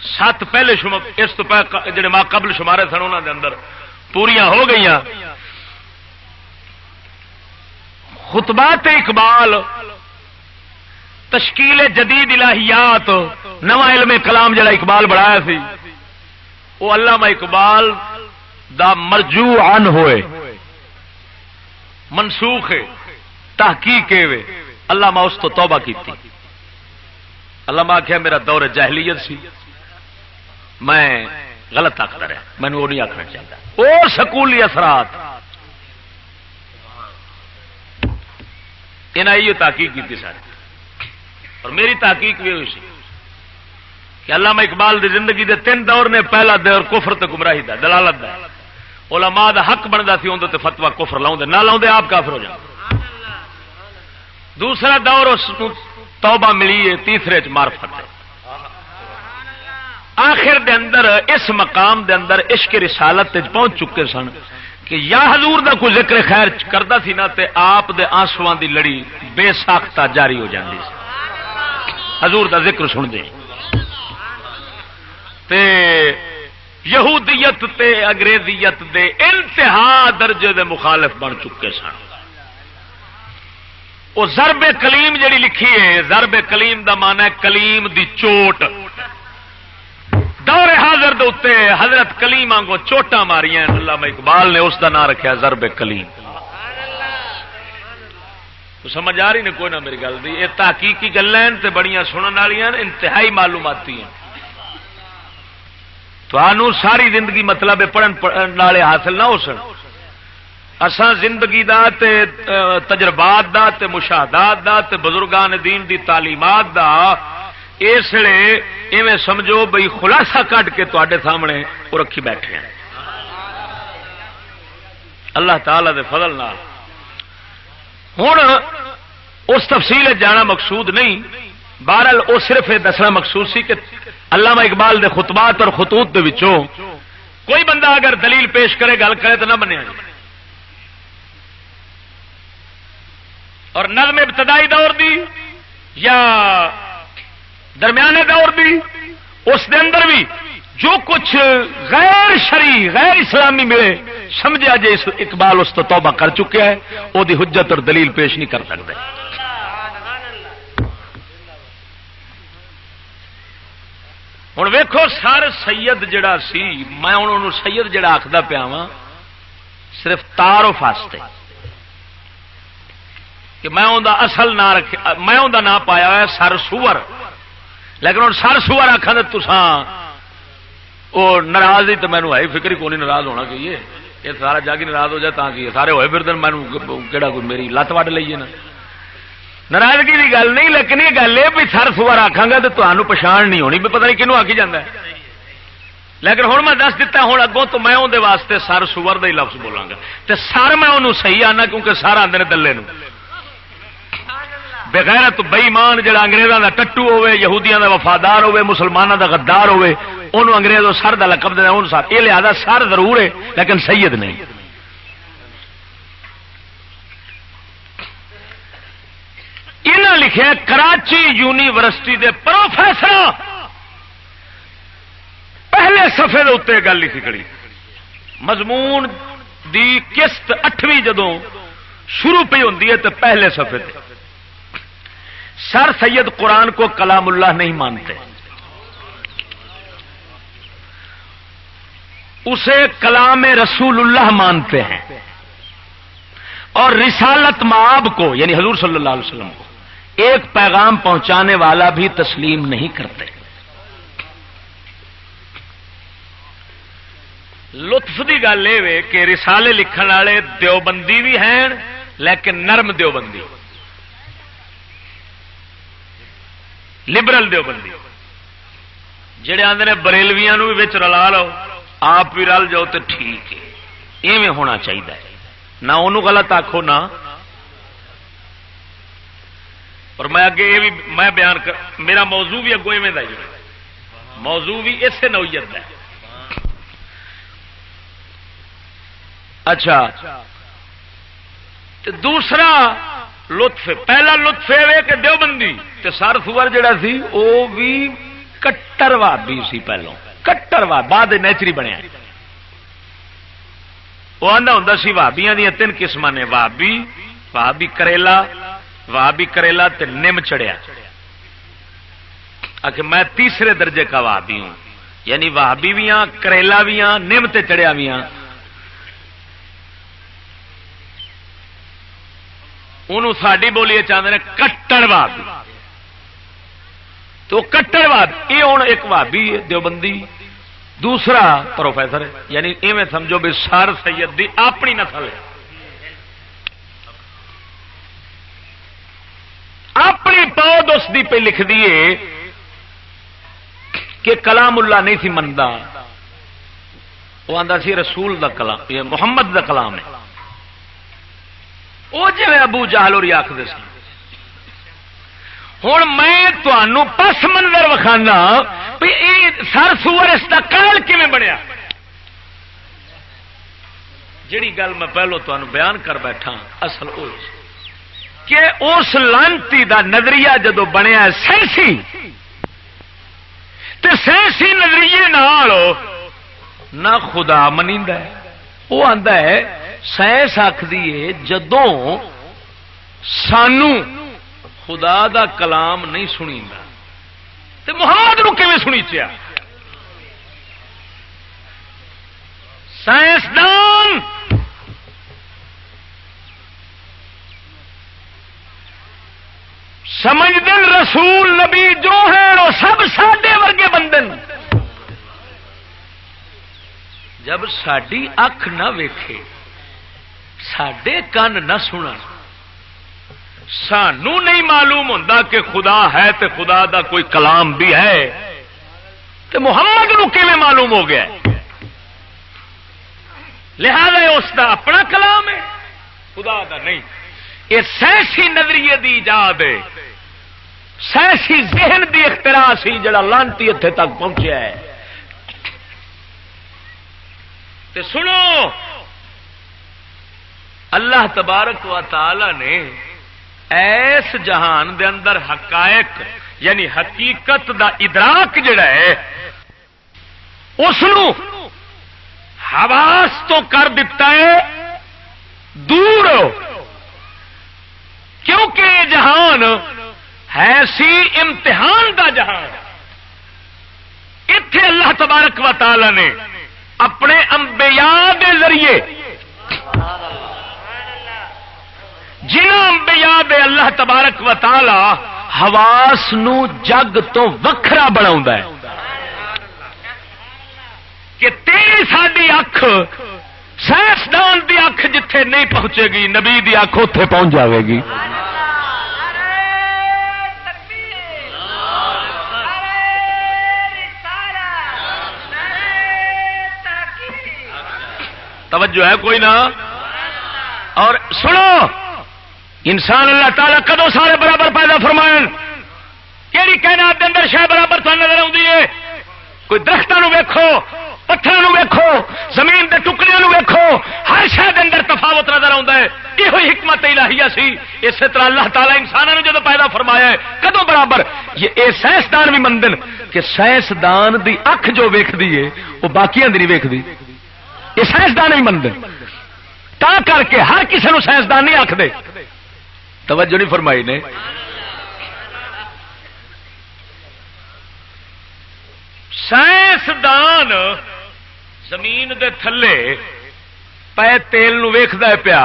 7 پہلے اس تو جڑے ما قبل شمارے سن انہاں دے اندر پوریاں ہو گئی. خطبات اقبال، تشکیل جدید الہیات، نواں علم کلام جڑا اقبال بڑھایا سی، وہ علامہ اقبال دا مرجوع عن ہوئے، منسوخ ہے، تحقیق ہے. علامہ اس تو توبہ کیتی. علامہ آخیا میرا دور جاہلیت سی، میں غلط آخر ہے، میں وہ نہیں آخنا چاہتا. اور سکولی اثرات انہیں یہ تحقیق کی ساری، اور میری تحقیق بھی ہوئی سی کہ علامہ اقبال دی زندگی دے 3 دور نے. پہلا دور کفر تے گمراہی دا، دلالت دا، علماء دا حق بنتا سی اندر تے فتوا کفر لاؤں نہ لاؤں آپ کافر ہو جاؤ. دوسرا دور اس توبہ ملی ہے، تیسرے چ معرفت ہے. آخر دے اندر اس مقام دے اندر عشق رسالت پہنچ چکے سن کہ یا حضور دا کوئی ذکر خیر کردا سی نا تے آپ دے آنسواں دی لڑی بے ساختہ جاری ہو جاندی سی. حضور دا ذکر سن دے تے یہودیت تے انگریزیت دے انتہا درجے دے مخالف بن چکے سن. وہ ضرب کلیم جڑی لکھی ہے، ضرب کلیم دا معنی ہے کلیم دی چوٹ. دور حاضر دے اوتے حضرت کلیم آنگو چوٹاں ماریاں، علامہ اقبال نے اس دا نام رکھا ضرب کلیم. تو سمجھ آ رہی نے کوئی نہ میری گل دی؟ یہ تحقیقی گلاں تے بڑیاں سنن والیاں، انتہائی معلوماتی ہیں. تو ساری زندگی مطلب پڑھن والے حاصل نہ ہو سن. اساں زندگی دا تے تجربات دا تے مشاہدات دا تے بزرگان دین دی تعلیمات دا اس لیے ایویں سمجھو بھئی خلاصہ کٹ کے تواڈے سامنے وہ رکھی بیٹھے ہیں. اللہ تعالی دے فضل نال ہن اس تفصیل جانا مقصود نہیں. بہرحال وہ صرف یہ دسنا مقصود سی کہ علامہ اقبال دے خطبات اور خطوط دے وچوں کوئی بندہ اگر دلیل پیش کرے گل کرے تو نہ منیا جائے. اور نظم ابتدائی دور دی یا درمیانے دور دی اس دے اندر بھی جو کچھ غیر شرعی غیر اسلامی ملے سمجھا جے اقبال اس تو توبہ کر چکا ہے، وہ دی حجت اور دلیل پیش نہیں کر سکتے۔ ہوں ویکھو سر سید جڑا سی، میں انہوں سید جڑا آخدا پیا وا صرف تعارف واسطے کہ میں انہوں اصل نام رکھا، میں انہوں نام پایا ہوا سر سور، لیکن ہوں سر سور آخا تو تسان وہ ناراض ہی تو مینو ہے فکر ہی کون ناراض ہونا چاہیے، یہ سارا جگ ہی ناراض ہو جائے تا کہ سارے ہوئے پھر مینو کہڑا کوئی میری لت وڈ لیے نا، ناراضگی کی گل نہیں، لیکن یہ گل ہے بھی سر سور آخا گا تو تمہیں پچھان نہیں ہونی بھی پتہ نہیں کنوں آکی جانا ہے، لیکن ہوں میں دس دیتا ہوں اگوں تو میں اندر واسطے سر سور کا ہی لفظ بولاں گا، تو سر میں انہوں صحیح آنا کیونکہ سر آتے ہیں دلے نو، بغیرت بے ایمان جڑا انگریزاں دا ٹٹو ہوے، یہودیاں دا وفادار ہوے، مسلماناں دا غدار ہوے، انہوں انگریزوں سر دا لقب دینا، انہوں سر یہ لہذا سر ضرور ہے لیکن سید نہیں۔ انہاں لکھے کراچی یونیورسٹی دے پروفیسر پہلے صفحے دے اتنے گل لکھی کھڑی، مضمون دی قسط 8ویں جدوں شروع پہ ہوندی ہے تو پہلے صفحے تے سر سید قرآن کو کلام اللہ نہیں مانتے، اسے کلام رسول اللہ مانتے ہیں، اور رسالت مآب کو یعنی حضور صلی اللہ علیہ وسلم کو ایک پیغام پہنچانے والا بھی تسلیم نہیں کرتے۔ لطف کی گل یہ کہ رسالے لکھن والے دیوبندی بھی ہیں لیکن نرم دیوبندی، لبرل دیوبندی، جڑے آدھے نے بریلویاں بھی وچ رلا لو، آپ بھی رل جاؤ تو ٹھیک ہے، ایویں ہونا چاہیے، نہ انہوں غلط آکھو نہ، اور میں اگے یہ بھی میں بیان کر میرا موضوع بھی اگوں ایویں دا ہی موضوع بھی اسی نوعیت ہے۔ اچھا تو دوسرا لطف، پہلا لطف یہ کہ دیوبندی تے سر سور جڑا سی وہ بھی کٹر وہابی سی، پہلو کٹر وہابی بعد نیچری بنیا، وہ آندا ہوندا سی وہابیاں دی 3 قسم نے، وہابی، وہابی کریلا، وہابی کریلا تے نم چڑھیا، کہ میں تیسرے درجے کا وہابی ہوں، یعنی وہابی بھی ہاں، کریلا بھی ہاں، نم تے چڑھیا بھی ہاں۔ انہوں ساڈی بولی چاہتے ہیں کٹر وہابی، تو کٹر وہابی یہ ہوں ایک وہابی ہے دیوبندی، دوسرا پروفیسر ہے، یعنی ایویں سمجھو بھی سر سید دی اپنی نسل ہے، اپنی پود اس دی پہ لکھ دیے کہ کلام اللہ نہیں سی منتا، وہ آندا سی رسول دا کلام، یہ محمد دا کلام ہے، وہ جی ابو جہل اور آخر سی۔ ہوں میں تمہوں پس منظر وکھانا بھی سر سور اس کا کال کیویں بنیا، جیڑی گل میں پہلو تمہیں بیان کر بیٹھا اصل وہ کہ اس لانتی دا نظریہ جدو بنیا سائنسی، تے سائنسی نظریے نال نہ خدا منیندا ہے، وہ آندا ہے سائنس آخدی ہے جدوں سانو خدا دا کلام نہیں سنیندا تے محمد نو کیویں سنیچیا؟ سائنسدان سمجھدے رسول نبی جو ہیں وہ سب ساڈے ورگے بندے، جب ساڈی اکھ نہ ویکھے، ساڈے کان نہ سنا، سانو نہیں معلوم ہوتا کہ خدا ہے تے خدا دا کوئی کلام بھی ہے، تے محمد نو کیویں معلوم ہو گیا؟ لہذا اس دا اپنا کلام ہے، خدا دا نہیں۔ یہ سائنسی نظریے دی ایجاد ہے، سائنسی ذہن دی اختراع سی جڑا لانتی اتنے تک پہنچیا ہے۔ تے سنو، اللہ تبارک و تعالی نے ایس جہان دے اندر حقائق یعنی حقیقت دا ادراک جڑا ہے اس حواس تو کر دیتا ہے دور، کیونکہ یہ جہان ہے سی امتحان دا جہان. اتنے اللہ تبارک و تعالی نے اپنے انبیاء دے ذریعے جنہاں انبیاء دے اللہ تبارک و تعالی حواس نو جگ تو وکھرا بناوندا ہے کہ تیری ساری اکھ سائنسدان دی اکھ جتھے نہیں پہنچے گی نبی دی اکھ اوتھے پہنچ جاوے گی. توجہ ہے کوئی نہ؟ اور سنو، انسان اللہ تعالیٰ کدو سارے برابر پیدا فرمائن؟ کیڑی کائنات دے اندر شے برابر تو نظر آتی ہے؟ کوئی درختوں ویکھو، پتھروں ویکھو، زمین دے ٹکڑیاں ویکھو، ہر شے دے اندر تفاوت نظر آتا ہے. یہ حکمت الہیہ سی. اسی طرح اللہ تعالیٰ انسانوں نے جدو پیدا فرمایا ہے کدو برابر؟ یہ سائنسدان بھی مندن کہ سائنسدان دی اکھ جو ویکھدی ہے وہ باقیاں دی نہیں ویکھدی. یہ سائنسدان ہی مندن، تا کر کے ہر کسی نو سائنسدان نہیں آکھدے. توجہ نہیں فرمائی نے؟ سائنسدان زمین دے تھلے پے تیل نو ویکھدا ہے پیا،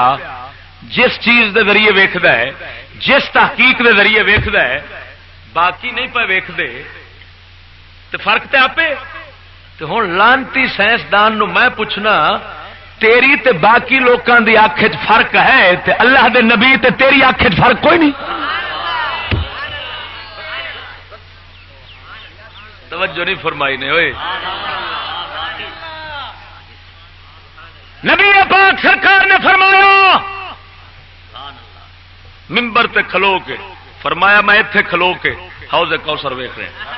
جس چیز دے ذریعے ویکھدا ہے، جس تحقیق دے ذریعے ویکھدا ہے، باقی نہیں پے ویکھدے تے فرق تے آپے. تو ہوں لانتی سائنسدان نو میں پوچھنا تیری تے باقی لوکاں دی اکھ وچ فرق ہے تے اللہ دے نبی تے تیری اکھ وچ فرق کوئی نہیں. توجہ نہیں فرمائی نے ہوئے. نبی پاک سرکار نے فرمایا منبر تے کھلو کے، فرمایا میں ایتھے کھلو کے حوض کوثر ویکھ رہا.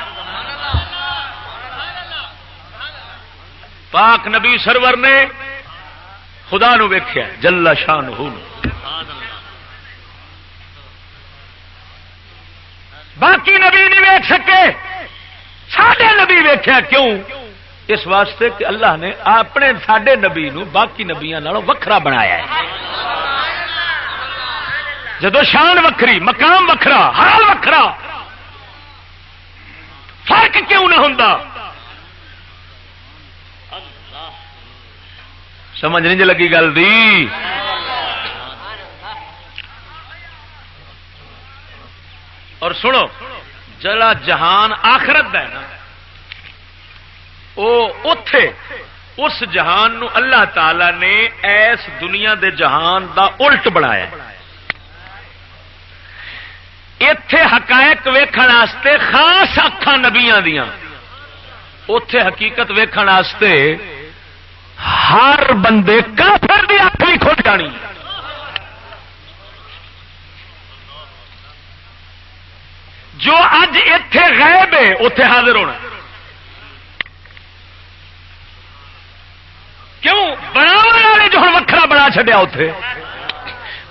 پاک نبی سرور نے خدا نو ویکھیا جل شانہ. باقی نبی نہیں ویکھ سکے، ساڈے نبی ویکھیا. کیوں؟ اس واسطے کہ اللہ نے اپنے ساڈے نبی نو باقی نبیاں نالوں وکھرا بنایا ہے. جدو شان وکھری، مقام وکھرا، حال وکھرا، فرق کیوں نہ ہوندا؟ سمجھ نہیں لگی گل دی؟ اور سنو، جلا جہان آخرت دا ہے نا، او اوتھے اس جہان نو اللہ تعالی نے ایس دنیا دے جہان دا الٹ بنایا. ایتھے حقائق ویکھن واسطے خاص اکھاں نبیاں دیاں، اوتھے حقیقت ویکھن واسطے ہر بندے کافر دی اکھ بھی کھل جانی. جو اج ایتھے غیب ہے اوتھے حاضر ہونا. کیوں؟ بنانے والے جو ہن وکھرا بنا چھڈیا اوتھے.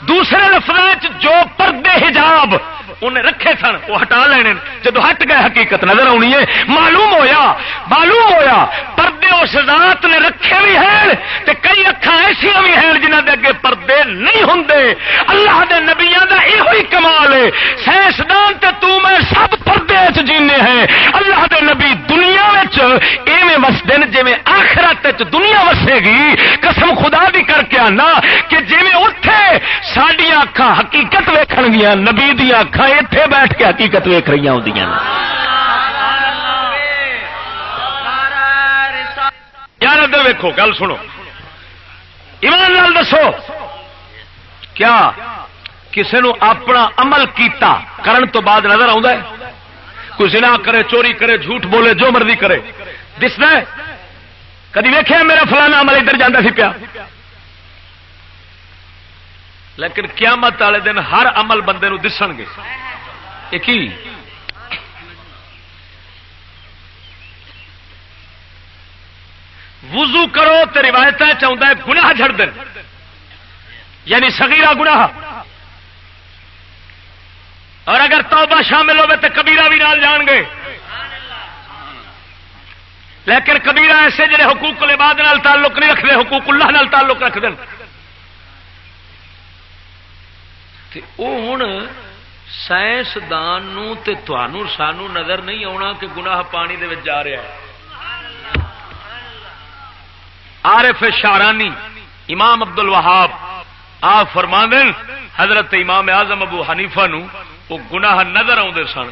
دوسرے لفظ جو پردے حجاب انہیں رکھے سن وہ ہٹا لینے، جدو ہٹ گئے حقیقت نظر آنی ہے. معلوم ہویا پردے اس ذات نے رکھے بھی ہیں تے کئی اکھاں ایسا بھی ہیں جنہاں دے اگے پردے نہیں ہوندے. اللہ دے نبیاں دا یہ کمال ہے. سائنسدان تے تو میں سب پردے وچ جینے ہیں. اللہ دے نبی دنیا وچ ایویں وسدے نے جویں آخرت وچ دنیا وسے گی. قسم خدا دی کر کے آنا کہ جویں اوتھے ساڈیاں اکھاں حقیقت ویکھن گیاں، نبی دی اکھاں ایتھے بیٹھ کے حقیقت ویکھ رہی ہوندیاں. یار ادھر ویکھو، گل سنو، ایمان نال دسو کیا کسی نو اپنا عمل کیتا کرن تو بعد نظر آؤں ہے؟ کوئی زنا کرے، چوری کرے، جھوٹ بولے، جو مرضی کرے، دسنا ہے؟ کدی ویکھیا میرا فلانا عمل ادھر جاندہ سی پیا؟ لیکن قیامت والے دن ہر عمل بندے نو دسن گے. ایک ہی وضو کرو تو روایت چاہتا ہے گناہ جھڑ دین، یعنی صغیرہ گناہ، اور اگر توبہ شامل ہوئے تو کبیرہ بھی نال جان گے. لیکن کبیرہ ایسے جڑے حقوق العباد نال تعلق نہیں رکھتے، حقوق اللہ نال تعلق رکھتے وہ ہوں سائنسدان تے تھانوں سانوں نظر نہیں آنا کہ گناہ پانی دے وچ جا رہا ہے۔ عارف شعرانی امام عبد الوہاب آپ فرماندے حضرت امام اعظم ابو حنیفہ نو وہ گناہ نظر آتے سن،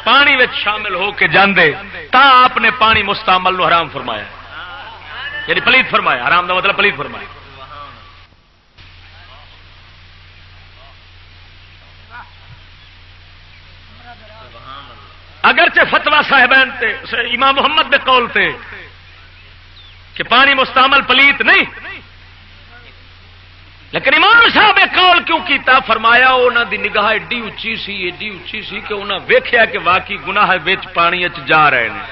پانی وچ شامل ہو کے جاندے تا آپ نے پانی مستعمل نو حرام فرمایا، یعنی پلیت فرمایا، حرام دا مطلب پلیت فرمایا۔ اگرچہ فتویٰ صاحبین تے امام محمد دے قول تے کہ پانی مستعمل پلیت نہیں، لیکن امام صاحب قول کیوں کیتا؟ فرمایا انہاں دی نگاہ ایڈی اچھی سی کہ انہاں ویکھیا کہ واقعی گناہ وچ پانی وچ جا رہے ہیں۔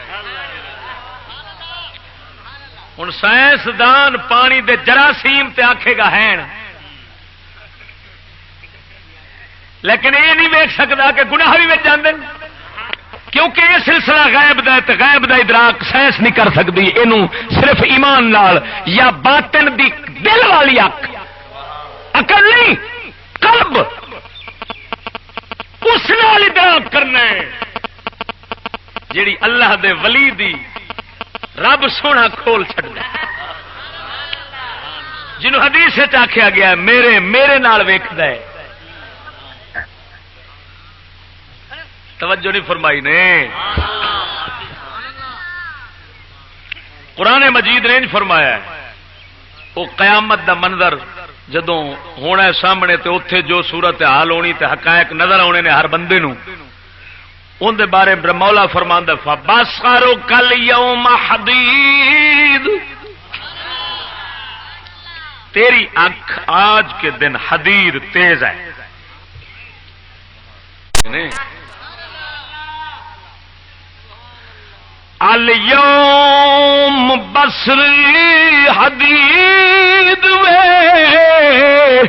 ہن سائنسدان پانی دے جراثیم تے آکھے گا ہیں، لیکن یہ نہیں ویکھ سکتا کہ گناہ بھی وچ جاندے، کیونکہ یہ سلسلہ غیب دا تے غیب دا ادراک سائنس نہیں کر سکتی، اینو صرف ایمان نال یا باطن دی دل والی عقل نہیں، قلب اس نال ادراک کرنا ہے جیڑی اللہ دے ولی دی رب سونا کھول چھڈدا، جنوں حدیث وچ آکھیا گیا ہے میرے نال ویکھدا ہے۔ توجہ نہیں فرمائی نے، قرآن مجید نے فرمایا ہے وہ قیامت دا منظر جدوں ہونا ہے سامنے تے اوتھے جو صورت حال ہونی تے حقائق نظر آنے نے ہر بندے نو، ان دے بارے مولا فرماندا فَبَصَرُكَ الْيَوْمَ حَدِيدٌ، تیری آنکھ آج کے دن حدید تیز ہے۔ اليوم بصری حدید وے،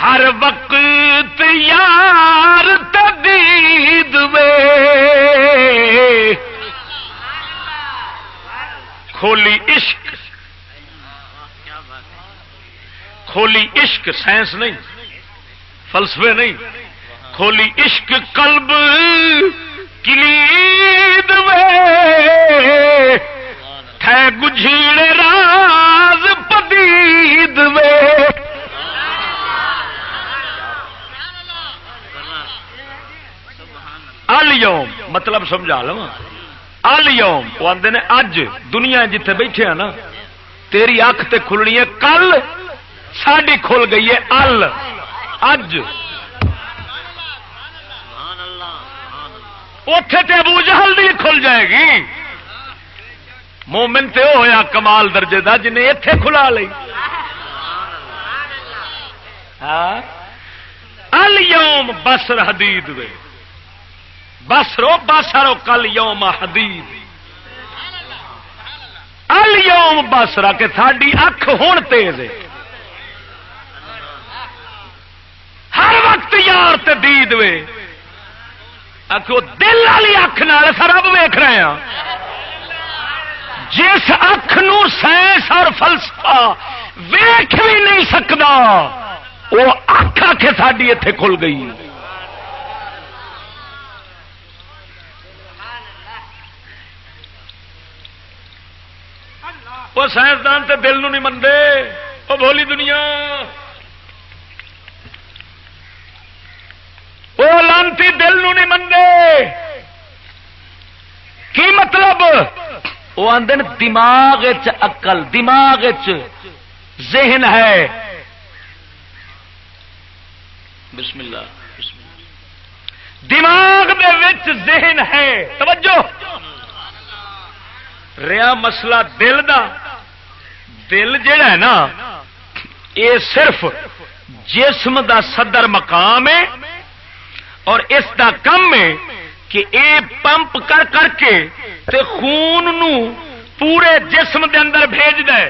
ہر وقت یار تدید وے، کھولی عشق سائنس نہیں، فلسفے نہیں، کھولی عشق قلب کلید وے، تھے گجھیڑے راز پدید وے۔ الیوم مطلب سمجھا لو، الیوم وہ آندے نے اج دنیا جتھے بیٹھے ہیں نا، تیری اکھ تے کھلنی ہے، کل ساڈی کھل گئی ہے اج، اوتھے تے ابو جہل دی کھل جائے گی۔ مومن تے وہ ہویا کمال درجے دا جنہیں ایتھے کھلا لئی۔ الیوم بصر حدید وے، بصرو کل یوم حدید، الیوم بصرا کہ تھاڈی اکھ ہن تیز ہے، ہر وقت یار تے دید وے۔ آخو دل والی اکھ نال رب ویکھ رہے ہیں، جس اکھ نو سائنس اور فلسفہ ویکھ بھی نہیں سکتا وہ اکھ آ کے ساری اتنے کھل گئی۔ وہ سائنسدان تے دل نو نہیں منتے، وہ بولی دنیا، وہ لانتی دل نو نہیں منتے۔ کی مطلب؟ وہ آندے دماغ عقل، دماغ ذہن ہے۔ بسم اللہ، دماغ دے وچ ذہن ہے۔ توجہ، رہا مسئلہ دل دا، دل جڑا ہے نا یہ صرف جسم دا صدر مقام ہے، اور اس دا کم ہے کہ اے پمپ کر کر کے تے خون نو پورے جسم دے اندر بھیج دے۔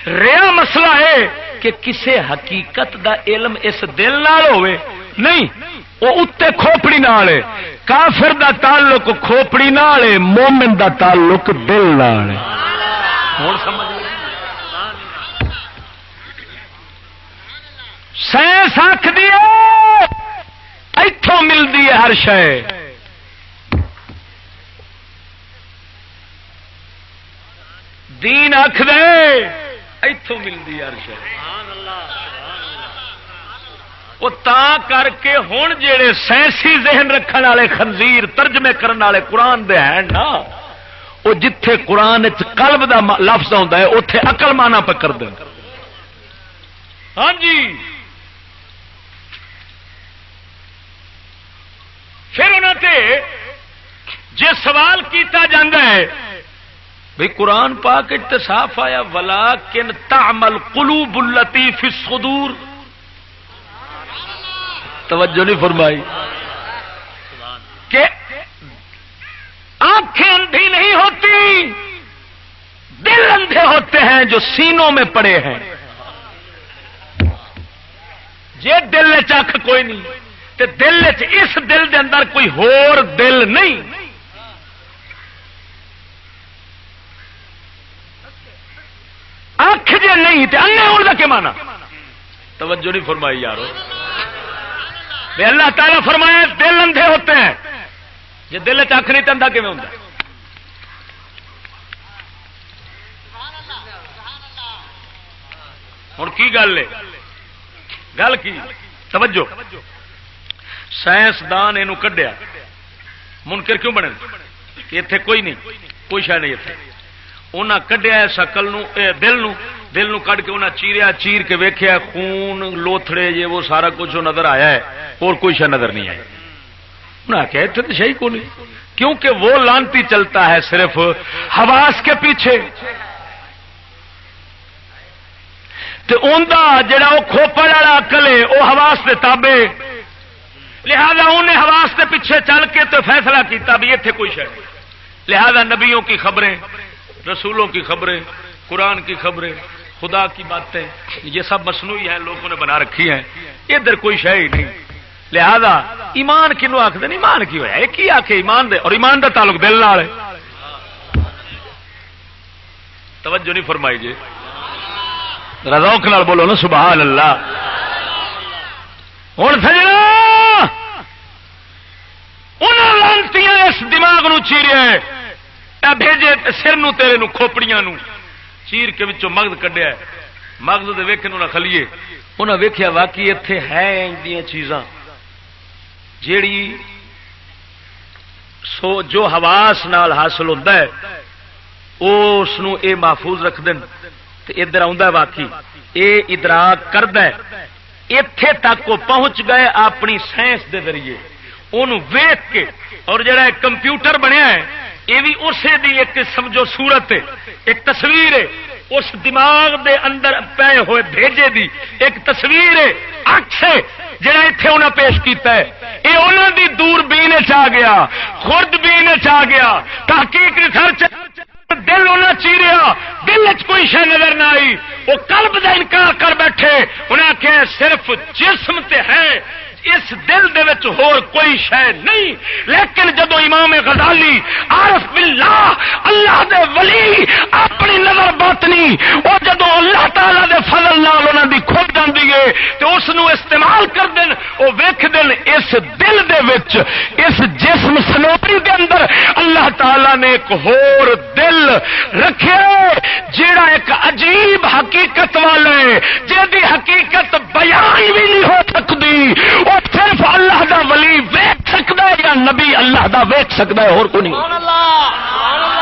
رہا مسئلہ ہے کہ کسے حقیقت دا علم اس دل نال ہوئے، نہیں وہ اتنے کھوپڑی نال ہے. کافر دا تعلق کھوپڑی نال ہے، مومن دا تعلق دل نال ہے. ہن سمجھ لو سائنس آکھدی ہے ایتھوں ملدی ہے ہر شے. دین آکھ دے ایتھوں ملدی ہے ہر شے. وہ تا کر کے ہن جڑے سائنسی ذہن رکھن والے خنزیر ترجمے کرن والے قرآن دے ہیں نا، وہ جتھے قرآن وچ قلب دا لفظ آندا ہے اوتھے عقل مانا پہ کر دیں. ہاں جی پھر انہوں تے جے سوال کیتا جاندہ ہے بھئی قرآن پاک تے صاف آیا ولیکن تعمل قلوب التی فی الصدور. توجہ نہیں فرمائی کہ آنکھیں اندھی نہیں ہوتی، دل اندھے ہوتے ہیں جو سینوں میں پڑے ہیں. جے دل چکھ کوئی نہیں تے دل اس دل دے اندر کوئی ہور دل نہیں. آنکھ جے نہیں تے انے ہون دا کیا مانا؟ توجہ نہیں فرمائی یارو. اللہ تعالیٰ فرمایا دل اندھے ہوتے ہیں، جی دل چکھ نہیں تو اندھا کیویں ہوندا؟ ہن کی گل ہے؟ گل کی توجہ. سائنسدان یہ کڈیا منکر کیوں بنے کہ اتنے کوئی نہیں، کوئی شاید نہیں اتنے. انہاں کڈیا اس عقل دل نو کڈ کے انہاں چیریا، چیر کے ویکھیا خون لوتھڑے یہ وہ سارا کچھ نظر آیا ہے، اور کوئی شاید نظر نہیں آئی. انہاں کہا اتنے تو شاہی کو نہیں، کیونکہ وہ لانتی چلتا ہے صرف حواس کے پیچھے. تے اوندا جڑا وہ کھوپڑ والا عقل ہے وہ حواس دے تابع، لہذا انہیں حواس کے پیچھے چل کے تو فیصلہ کیتا بھی اتنے کوئی شے. لہذا نبیوں کی خبریں، رسولوں کی خبریں، قرآن کی خبریں، خدا کی باتیں یہ سب مصنوعی ہیں، لوگوں نے بنا رکھی ہیں، ادھر کوئی شے ہی نہیں. لہذا ایمان کنو آخر ایمان کی ہوا ایک ہی آخے ایمان دے، اور ایمان دا تعلق دل نال ہے. توجہ نہیں فرمائی جی، رذوق نال بولو نا سبحان اللہ. ہوں سجنا انہوں لانتی اس دماغ نو چیریا بھیجے سر نو تیرے نو کھوپڑیاں نو چیر کے وچوں مغز کڈیا. مغز دے ویکھن نہ خلیے انہاں ویکھیا واقعی اتنے ہے اندیاں چیزاں جیڑی سو جو حواس نال حاصل ہوتا ہے اس نو اے محفوظ رکھ دین تے ادھر آندا ہے واقعی اے ادراک کردا ہے. ایتھے تک وہ پہنچ گئے اپنی سائنس دے ذریعے انہوں ویکھ کے. اور جڑا ایک کمپیوٹر بنیا ہے یہ بھی اسے دی ایک سمجھو صورت ہے، ایک تصویر ہے، اس دماغ دے اندر پے ہوئے بھیجے دی ایک تصویر ہے، عکس ہے جڑا ایتھے انہاں پیش کیتا ہے. یہ انہاں دی دوربین چ آ گیا، خوردبین چ آ گیا، تحقیق ریسرچ. دل انہیں چیریا، دل چ کوئی شے نظر نہ آئی، وہ قلب کا انکار کر بیٹھے. انہیں آخیا صرف جسم تے ہے، اس دل دے وچ ہور کوئی شے نہیں. لیکن جدو امام غزالی عارف باللہ اللہ دے ولی اپنی نظر باطنی وہ جدو اللہ تعالی دے فضل نال انہاں دی کھل جاندی ہے تے اس نو استعمال کر دین، او ویکھ دین اس دل دے وچ اس جسم سنوری دے اندر اللہ تعالی نے ایک ہور دل رکھے جیڑا ایک عجیب حقیقت والا ہے، جہدی حقیقت بیان بھی نہیں ہو سکتی. اور صرف اللہ دا ولی ویکھ سکتا ہے یا نبی اللہ دا ویکھ سکتا ہے، اور کوئی نہیں.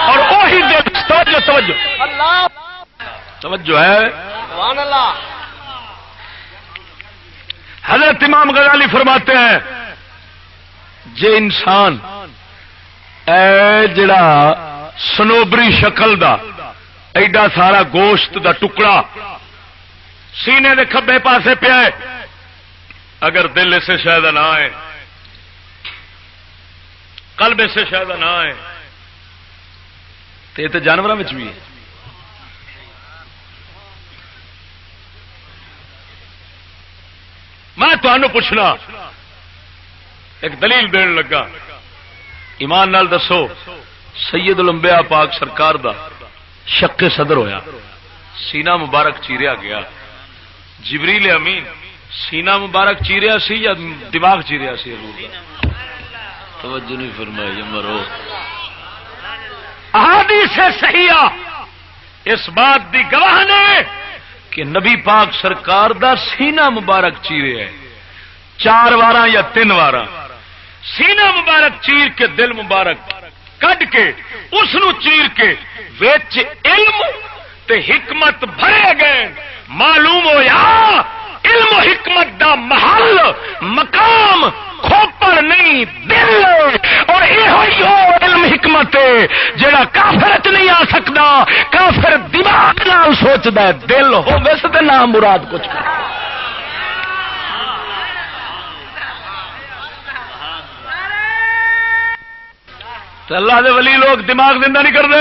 اور وہی دل توجہ توجہ توجہ ہے. حضرت امام غزالی فرماتے ہیں جے انسان اے جڑا سنوبری شکل دا ایڈا سارا گوشت دا ٹکڑا سینے دے کھبے پاسے پیا ہے، اگر دل سے شاید نہ آئے، قلب سے شاید نہ آئے تو یہ تو جانوروں میں بھی ہے. میں تمہیں پوچھنا ایک دلیل دین لگا، ایمان نال دسو سید الانبیاء پاک سرکار دا شق صدر ہویا، سینہ مبارک چیریا گیا، جبریل امین سینہ مبارک چیریا سی یا دماغ چیریا سی؟ حضور دا توجہ نہیں فرمائی مرو۔ احادیث صحیحہ اس بات دی گواہ نے کہ نبی پاک سرکار دا سینہ مبارک چیریا ہے 4 واراں یا 3 واراں، سینہ مبارک چیر کے دل مبارک کڈ کے اس نو چیر کے وچ علم تے حکمت بھرے گئے، معلوم ہویا علم و حکمت دا محل مقام کھوپڑ نہیں دل، اور یہ علم حکمت جڑا کافر چ نہیں آ سکتا، کافر دماغ نال سوچدا ہے، دل ہو ویسے تے نام مراد کچھ کر۔ تو اللہ دے ولی لوگ دماغ زندہ نہیں کرتے،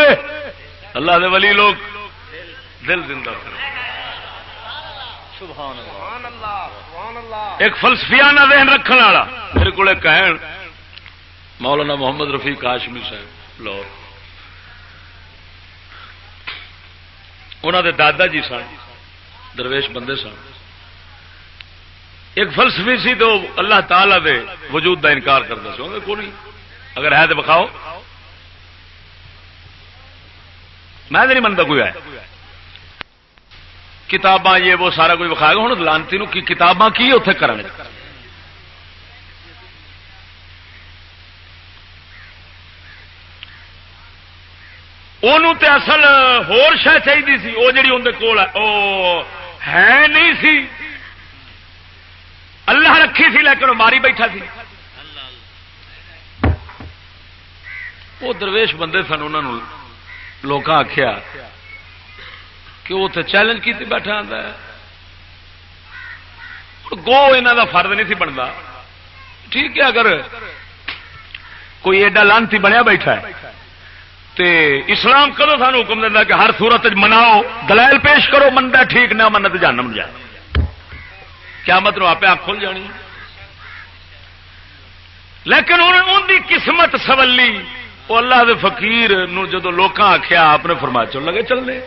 اللہ دے ولی لوگ دل زندہ کرتے۔ ایک فلسفیانہ ذہن رکھنے والا میرے کو کہن مولانا محمد رفیق ہاشمی صاحب لاہور، انہوں دے دادا جی سن درویش بندے سن، ایک فلسفی سی تو اللہ تعالی دے وجود دا انکار کرتا سی، انہوں نے کوئی نہیں، اگر ہے تو بکھاؤ، میں نہیں منتا کوئی ہے، کتاباں یہ وہ سارا کوئی بکھائے گا، ہوں لانتی کی کتاباں کی اتنے کرنے، انہوں تے اصل ہور شے چاہیے سی، وہ جڑی اندر کول ہے نہیں سی، اللہ رکھی سی لیکن وہ ماری بیٹھا سی۔ وہ درویش بندے سن، انہوں نے لوگ آخیا کہ وہ تو چیلنج کی بیٹھا آتا ہے، گو یہاں کا فرد نہیں سی بنتا، ٹھیک ہے اگر کوئی ایڈا لانتی بنیا بیٹھا ہے تے اسلام کدو سانو حکم دینا کہ ہر صورت مناؤ، دلائل پیش کرو، منتا ٹھیک نہ منت جہنم جائے، قیامت نو آپ آنکھ کھل جانی۔ لیکن ان دی قسمت سولی، وہ اللہ دے فقیر نو جدو لوکاں آخیا آپ نے فرمایا چل لگے چلنے،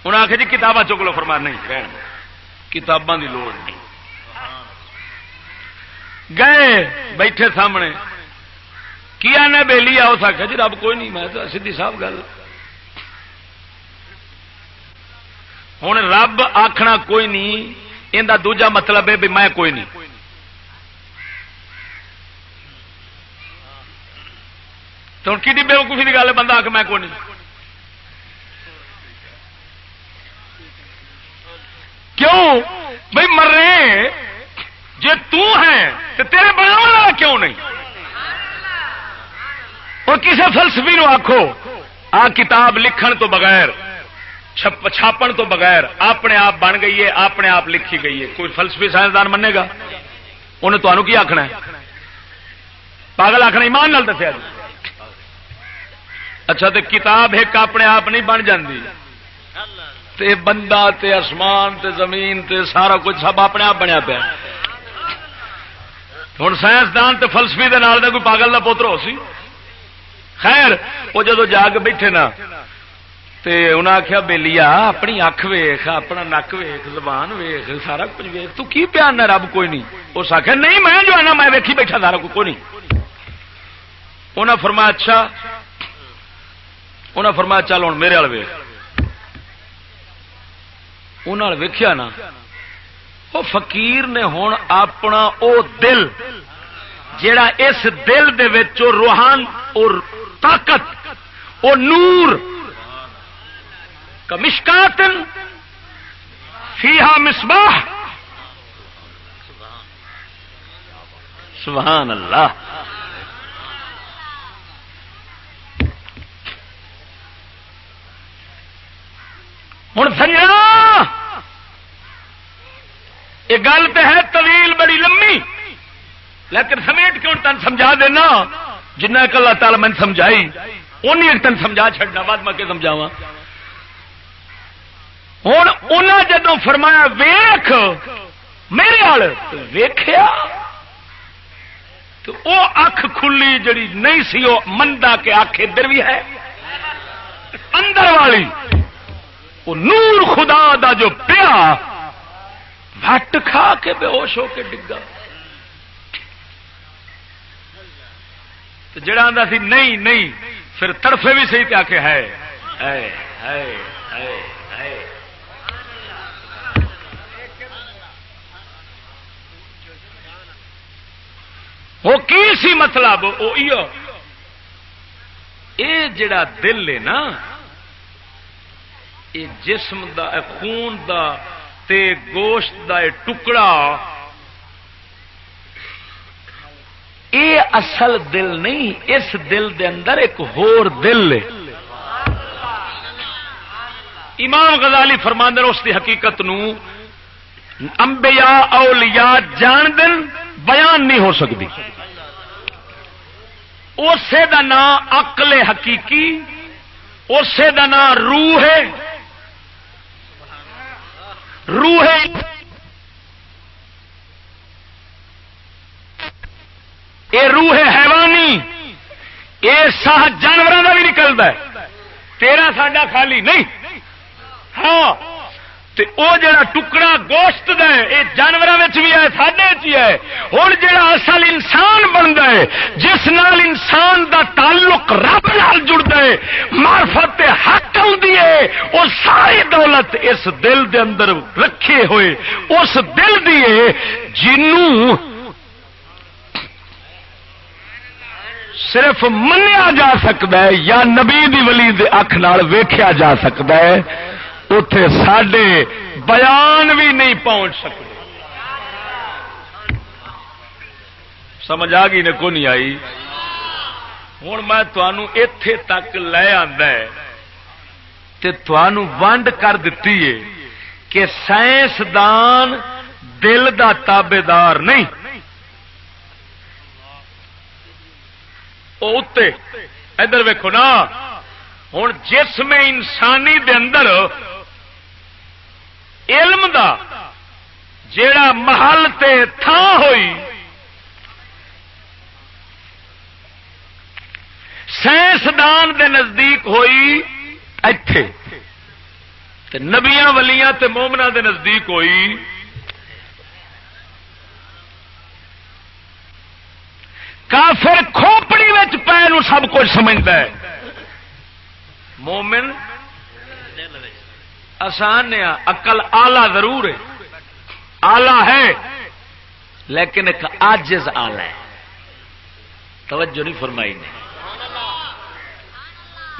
انہیں آخیا جی کتاباں چک لو، فرمایا نہیں رہن کتاباں دی لوڑ نہیں، گئے بیٹھے سامنے کیا نے بیلی آؤ سکھا جی رب کوئی نہیں، میں تو سیدھی صاحب گل، ہوں رب آخنا کوئی نہیں، ان کا دوجا مطلب ہے بھی میں کوئی نہیں، تو ہوں کی بےوقوفی کی گل ہے، بندہ آ کے میں کوئی نہیں، کیوں بھائی مر رہے جی تو تیرے بنانے والا کیوں نہیں؟ اور کسی فلسفی نو آخو آ کتاب لکھن تو بغیر چھاپن تو بغیر اپنے آپ بن گئی ہے، اپنے آپ لکھی گئی ہے، کوئی فلسفی سائنسدان منے گا؟ انہیں تمہیں کی آخنا ہے؟ پاگل آخنا، ایمان نال دسیا جی۔ اچھا تے کتاب ایک اپنے آپ نہیں بن جاندی، تے بندہ تے آسمان تے زمین تے سارا کچھ سب اپنے آپ بنیا پیا۔ ہوں سائنسدان تے فلسفی دے نال دا کوئی پاگل دا پوتر ہو سی؟ خیر وہ جدو جا کے بیٹھے نا تے انہیں آخیا بیلیا اپنی اکھ ویخ، اپنا نک ویخ، زبان ویخ، سارا کچھ ویخ، تو کی پیانا رب کوئی نہیں؟ اس آخیا نہیں میں جو ہے نا میں ویکھی بیٹھا سارا کوئی نہیں۔ انہیں فرمایا اچھا، انہیں فرمایا چل ہوں میرے وال ویخ، انہوں نے ویکھیا نا وہ فقیر نے ہوں اپنا او دل جیڑا اس دل دے وچ روحان اور طاقت او نور کمشکات فیہا مصباح، سبحان اللہ، ہوں سجنا یہ گل تو ہے طویل بڑی لمبی، لیکن سمیٹ کے ہوں تن سمجھا دینا جنہ ایک اللہ تعالی میں سمجھائی انہیں ایک تن سمجھا چھڑنا، بعد میں کہ سمجھاوا۔ ہوں انہیں جدو فرمایا ویخ میرے ویخیا تو وہ اکھ کھلی جڑی نہیں سی وہ مندا کہ اکھ ادھر بھی ہے اندر والی وہ نور خدا دا جو پیا وٹ کھا کے بے ہوش ہو کے ڈگا تو جڑا آندا سی نہیں نہیں پھر تڑفے بھی صحیح پیا کہ ہے وہ کی سی مطلب وہ جڑا دل ہے نا یہ جسم دا خون دا تے گوشت دا ٹکڑا یہ اصل دل نہیں، اس دل دے اندر ایک ہور دل ہے۔ امام غزالی فرماندے اس دی حقیقت نو انبیاء اولیاء جان دن بیان نہیں ہو سکتی۔ اسے دا نام عقل حقیقی، اسے دا نام روح ہے، روح اے روح حیوانی، اے ساہ جانوراں دا بھی نکلدا ہے، تیرا ساڈا خالی نہیں۔ ہاں تے او جڑا ٹکڑا گوشت دا ہے اے جانوراں وچ بھی ہے، ساڈے وچ بھی ہے۔ ہن جڑا اصل انسان بندا ہے، جس نال انسان دا تعلق رب نال جڑدا ہے، معرفت حق ہوندی ہے، او ساری دولت اس دل دے اندر رکھے ہوئے اس دل دی ہے جنوں صرف منیا جا سکتا ہے یا نبی دی ولی دے اکھ نال ویکھیا جا سکتا ہے، اتے ساڈے بیان بھی نہیں پہنچ سکتے۔ سمجھ آ گئی نے کو نہیں آئی؟ ہوں میں تمہوں ایتھے تک لے آندا ہے تے تمہوں ونڈ کر دتی ہے کہ سائنسدان دل دا تابے دار نہیں، ادھر ویکھو نا۔ ہوں جسم انسانی دے اندر علم دا جیڑا محل تے تھان ہوئی، سائنسدان دے نزدیک ہوئی ایتھے، تے نبیاں ولیاں تے مومناں دے نزدیک ہوئی کافر کھوپڑی وچ پے نو سب کچھ سمجھدا ہے، مومن آسان ہے، عقل آلہ ضرور ہے، آلہ ہے لیکن ایک عاجز آلہ ہے۔ توجہ نہیں فرمائی نے؟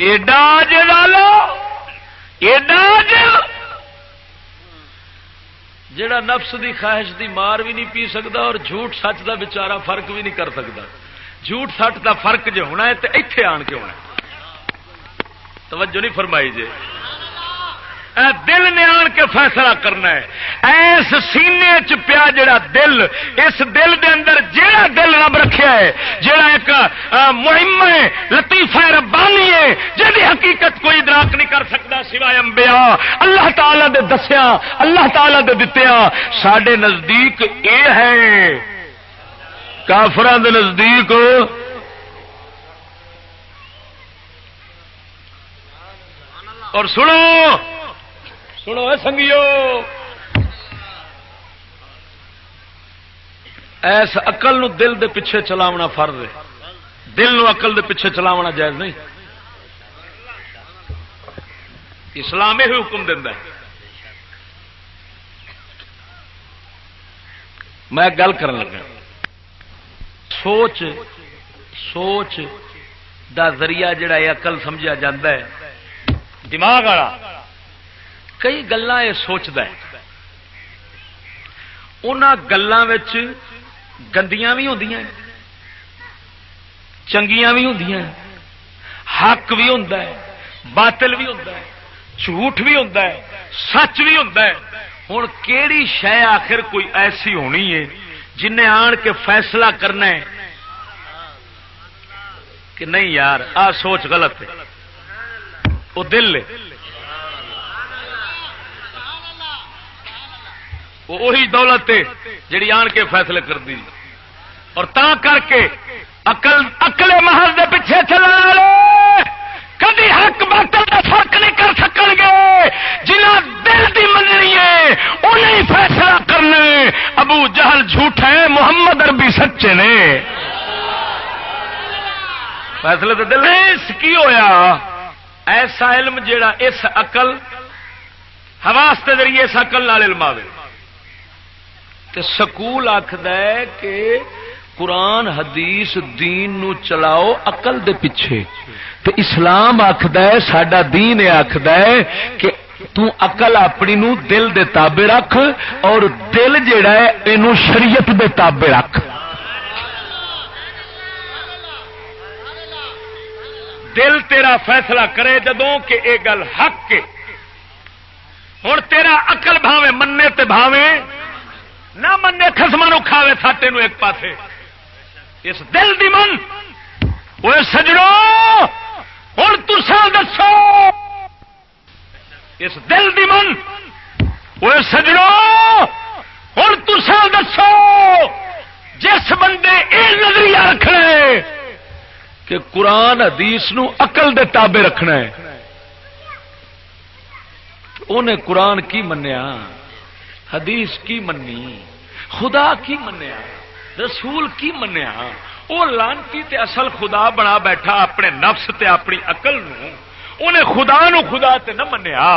ایڈا عاجز آلہ، ایڈا عاجز جڑا نفس دی خواہش دی مار بھی نہیں پی سکتا اور جھوٹ سچ دا بیچارہ فرق بھی نہیں کر سکتا۔ جھوٹ سچ دا فرق جو ہونا ہے تو ایتھے آن کے ہونا ہے۔ توجہ نہیں فرمائی جی؟ اے دل نے آن کے فیصلہ کرنا ہے۔ ایس سینے چ پیا جڑا دل، اس دل دے اندر جڑا دل رب رکھیا ہے، جڑا ایک مہم ہے، لطیفہ ربانی ہے، جدی حقیقت کوئی ادراک نہیں کر سکتا سوائے انبیاء، اللہ تعالی دے دسیا، اللہ تعالی دے دتیا۔ ساڈے نزدیک اے ہے، کافراں دے نزدیک اور سنو سنو اے سنگیو، ایس عقل نو دل دے پیچھے چلاونا فرض ہے، دل نو عقل دے پیچھے چلاونا جائز نہیں۔ اسلام یہ حکم دینا ہے۔ میں گل کرن لگا، سوچ دا ذریعہ جڑا ہے عقل سمجھا جاتا ہے، دماغ والا کئی گلاں یہ سوچتا ہے، انہاں گلاں وچ گندیاں بھی ہوندیاں چنگیاں بھی ہوندیاں، حق بھی ہوندا ہے، باطل بھی ہوندا ہے، جھوٹ بھی ہوندا ہے، سچ بھی ہوندا ہے۔ ہن کیڑی شے آخر کوئی ایسی ہونی ہے جن آن کے فیصلہ کرنا ہے کہ نہیں یار آ سوچ غلط ہے، وہ دل ہے، وہی دولت ہے جڑی آن کے فیصلے کر دی۔ اور تا کر کے عقل محض دے پیچھے چلنے والے کدی حق باطل کا فرق نہیں کر سکن گے. جنہاں دل دی مننی ہے انہیں فیصلہ کرنا. ابو جہل جھوٹا ہے، محمد عربی سچے نے. فیصلے تو دل کی ہویا ایسا علم جیڑا اس عقل حواس کے ذریعے اس عقل نال علم آوے. تے سکول آکھد ہے کہ قرآن حدیث دین نو چلاؤ عقل دے پیچھے، تے اسلام آکھد ہے ساڈا دین آکھد ہے کہ تو عقل اپنی نو دل دے تابع رکھ اور دل جیڑا ہے اینو شریعت دے تابع رکھ. دل تیرا فیصلہ کرے جدوں کہ اے گل حق کے. ہن تیرا عقل بھاویں مننے تے بھاویں نہ مننے، خسماں نو کھاوے ساٹے نو ایک پاسے. اس دل دی من وہ سجڑو ہن تساں دسو، اس دل دی من وہ سجڑو ہن تساں دسو جس بندے اے نظریہ رکھنا ہے کہ قرآن حدیث نو عقل دے تابع رکھنا ہے، انہیں قرآن کی منیا، حدیث کی منی، خدا کی منیا، رسول کی منیا. وہ لانتی تے اصل خدا بنا بیٹھا اپنے نفس تے اپنی عقل نو. انہیں خدا نو خدا تے نہ منیا،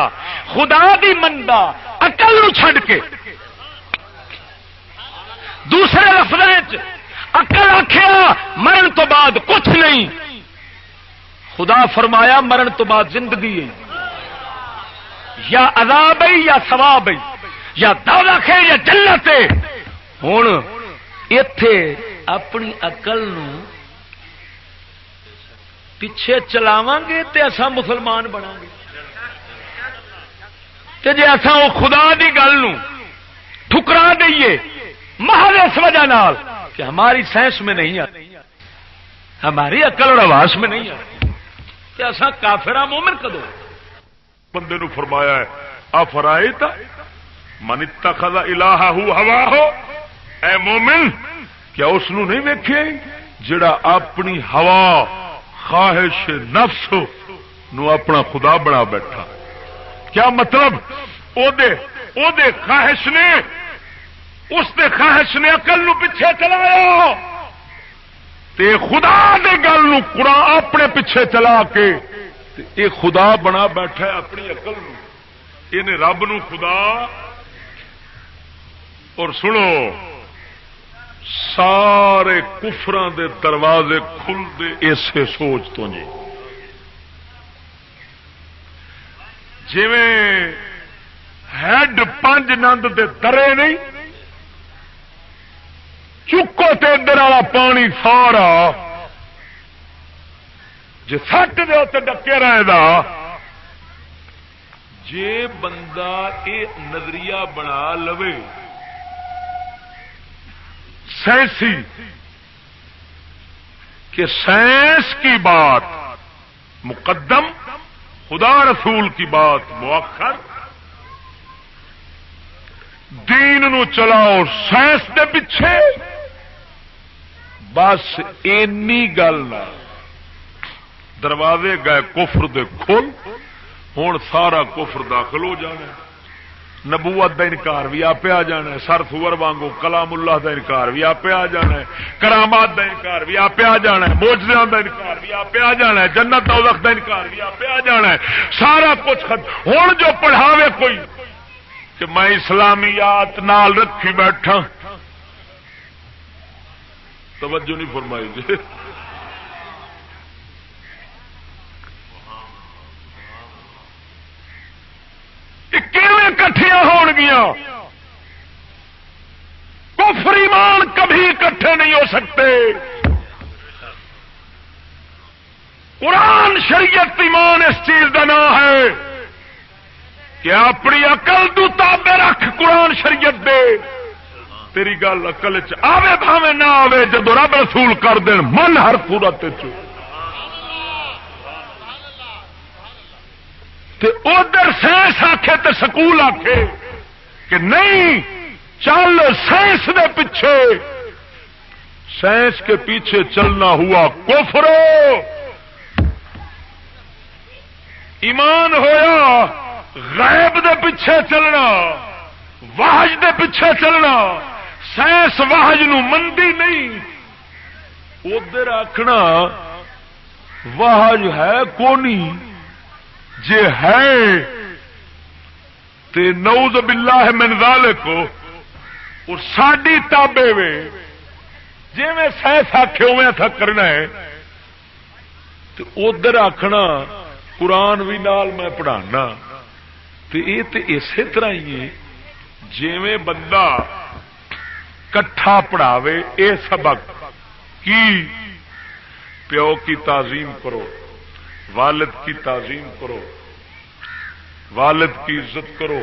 خدا دی مندا عقل نو چھڈ کے. دوسرے لفظ عقل آخیا مرن تو بعد کچھ نہیں، خدا فرمایا مرن تو بعد زندگی ہے، یا عذاب ہے یا ثواب ہے، یا دوزخ ہے یا جنت ہے. ہن ایتھے اپنی عقل نو پیچھے چلاواں گے تے اساں مسلمان بناں گے، تے جے اساں او خدا دی گل نو ٹھکرا دئیے محض اس وجہ نال کہ ہماری سائنس میں نہیں آتی، ہماری عقل اور حواس میں نہیں آتی، کہ ایسا کافرہ مومن کدو. بندے نو فرمایا ہے افرائیت من اتخذ الہہ ہواہ، اے مومن کیا اس نو نہیں ویکھے جڑا اپنی ہوا خواہش نفس نو اپنا خدا بنا بیٹھا. کیا مطلب او دے خواہش نے، اس دے خواہش نے عقل نو پیچھے چلایا تے خدا دے گل نو قرآن اپنے پیچھے چلا کے اے خدا بنا بیٹھا ہے اپنی عقل نو. انہیں رب نو خدا. اور سنو سارے کفراں دے دروازے کھل دے اسے سوچ تو جی. جویں ہیڈ پنج نند دے درے نہیں، چکو تے ادھر والا پانی سارا جی سٹ دے تے ڈکے رہے دا. جے بندہ اے نظریہ بنا لوے سائنسی کہ سائنس کی بات مقدم، خدا رسول کی بات مؤخر، دین نو چلاؤ سائنس دے پیچھے، بس اینی گل نہ دروازے گئے کفر دے کھل. ہوں سارا کفر داخل ہو جانا، نبوت دا انکار بھی آپ آ جانا ہے، سر سور وانگو کلام اللہ دا انکار بھی آپ آ جانا ہے، کرامات دا انکار بھی آپ آ جانا ہے، معجزات دا انکار بھی آپ آ جانا ہے، جنت دوزخ دا انکار بھی آپ آ جانا ہے. سارا کچھ ہوں جو پڑھاوے کوئی کہ میں اسلامیات نال رکھی بیٹھا، توجہ نہیں فرمائی جی. کٹھیاں ہون گیا، کفر ایمان کبھی اکٹھے نہیں ہو سکتے. قرآن شریعت ایمان اس چیز کا نام ہے کہ اپنی عقل تو تابع رکھ قرآن شریعت دے. تیری گل عقل آوے بھاوے نہ آوے، جب رب رسول کر دین من ہر صورت ادھر سائنس آکھے تے سکول آکھے کہ نہیں چل سائنس دے پیچھے، سائنس کے پیچھے چلنا ہوا کفر، ایمان ہویا غیب دے پیچھے چلنا، وحج دے پیچھے چلنا، سائنس وحج نو مندی نہیں، ادھر آخنا وحج ہے کونی، جے ہے تے نعوذ باللہ من ذالک اور ساڈی تابے وے، جی میں سائنس آخے اویں تھا کرنا ہے، تو ادھر آخنا قرآن بھی نال میں پڑھانا، تو یہ تو اسی طرح ہی ہے جیویں بندہ کٹھا پڑھاوے اے سبق کی پیو کی تعظیم کرو، والد کی تعظیم کرو، والد کی عزت کرو،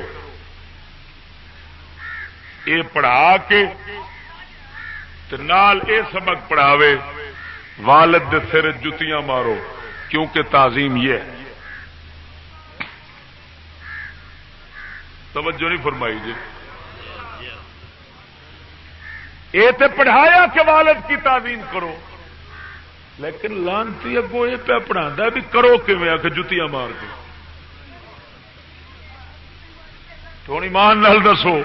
اے پڑھا کے نال اے سبق پڑھاوے والد دے سر جتیاں مارو، کیونکہ تعظیم یہ ہے۔ توجہ نہیں فرمائی جی، یہ تو پڑھایا کہ والد کی تعظیم کرو، لیکن لانتی اگوں یہ پہ پڑھا بھی کرو کیویں آ کے جتیاں مار کے، تو ایمان نال دسو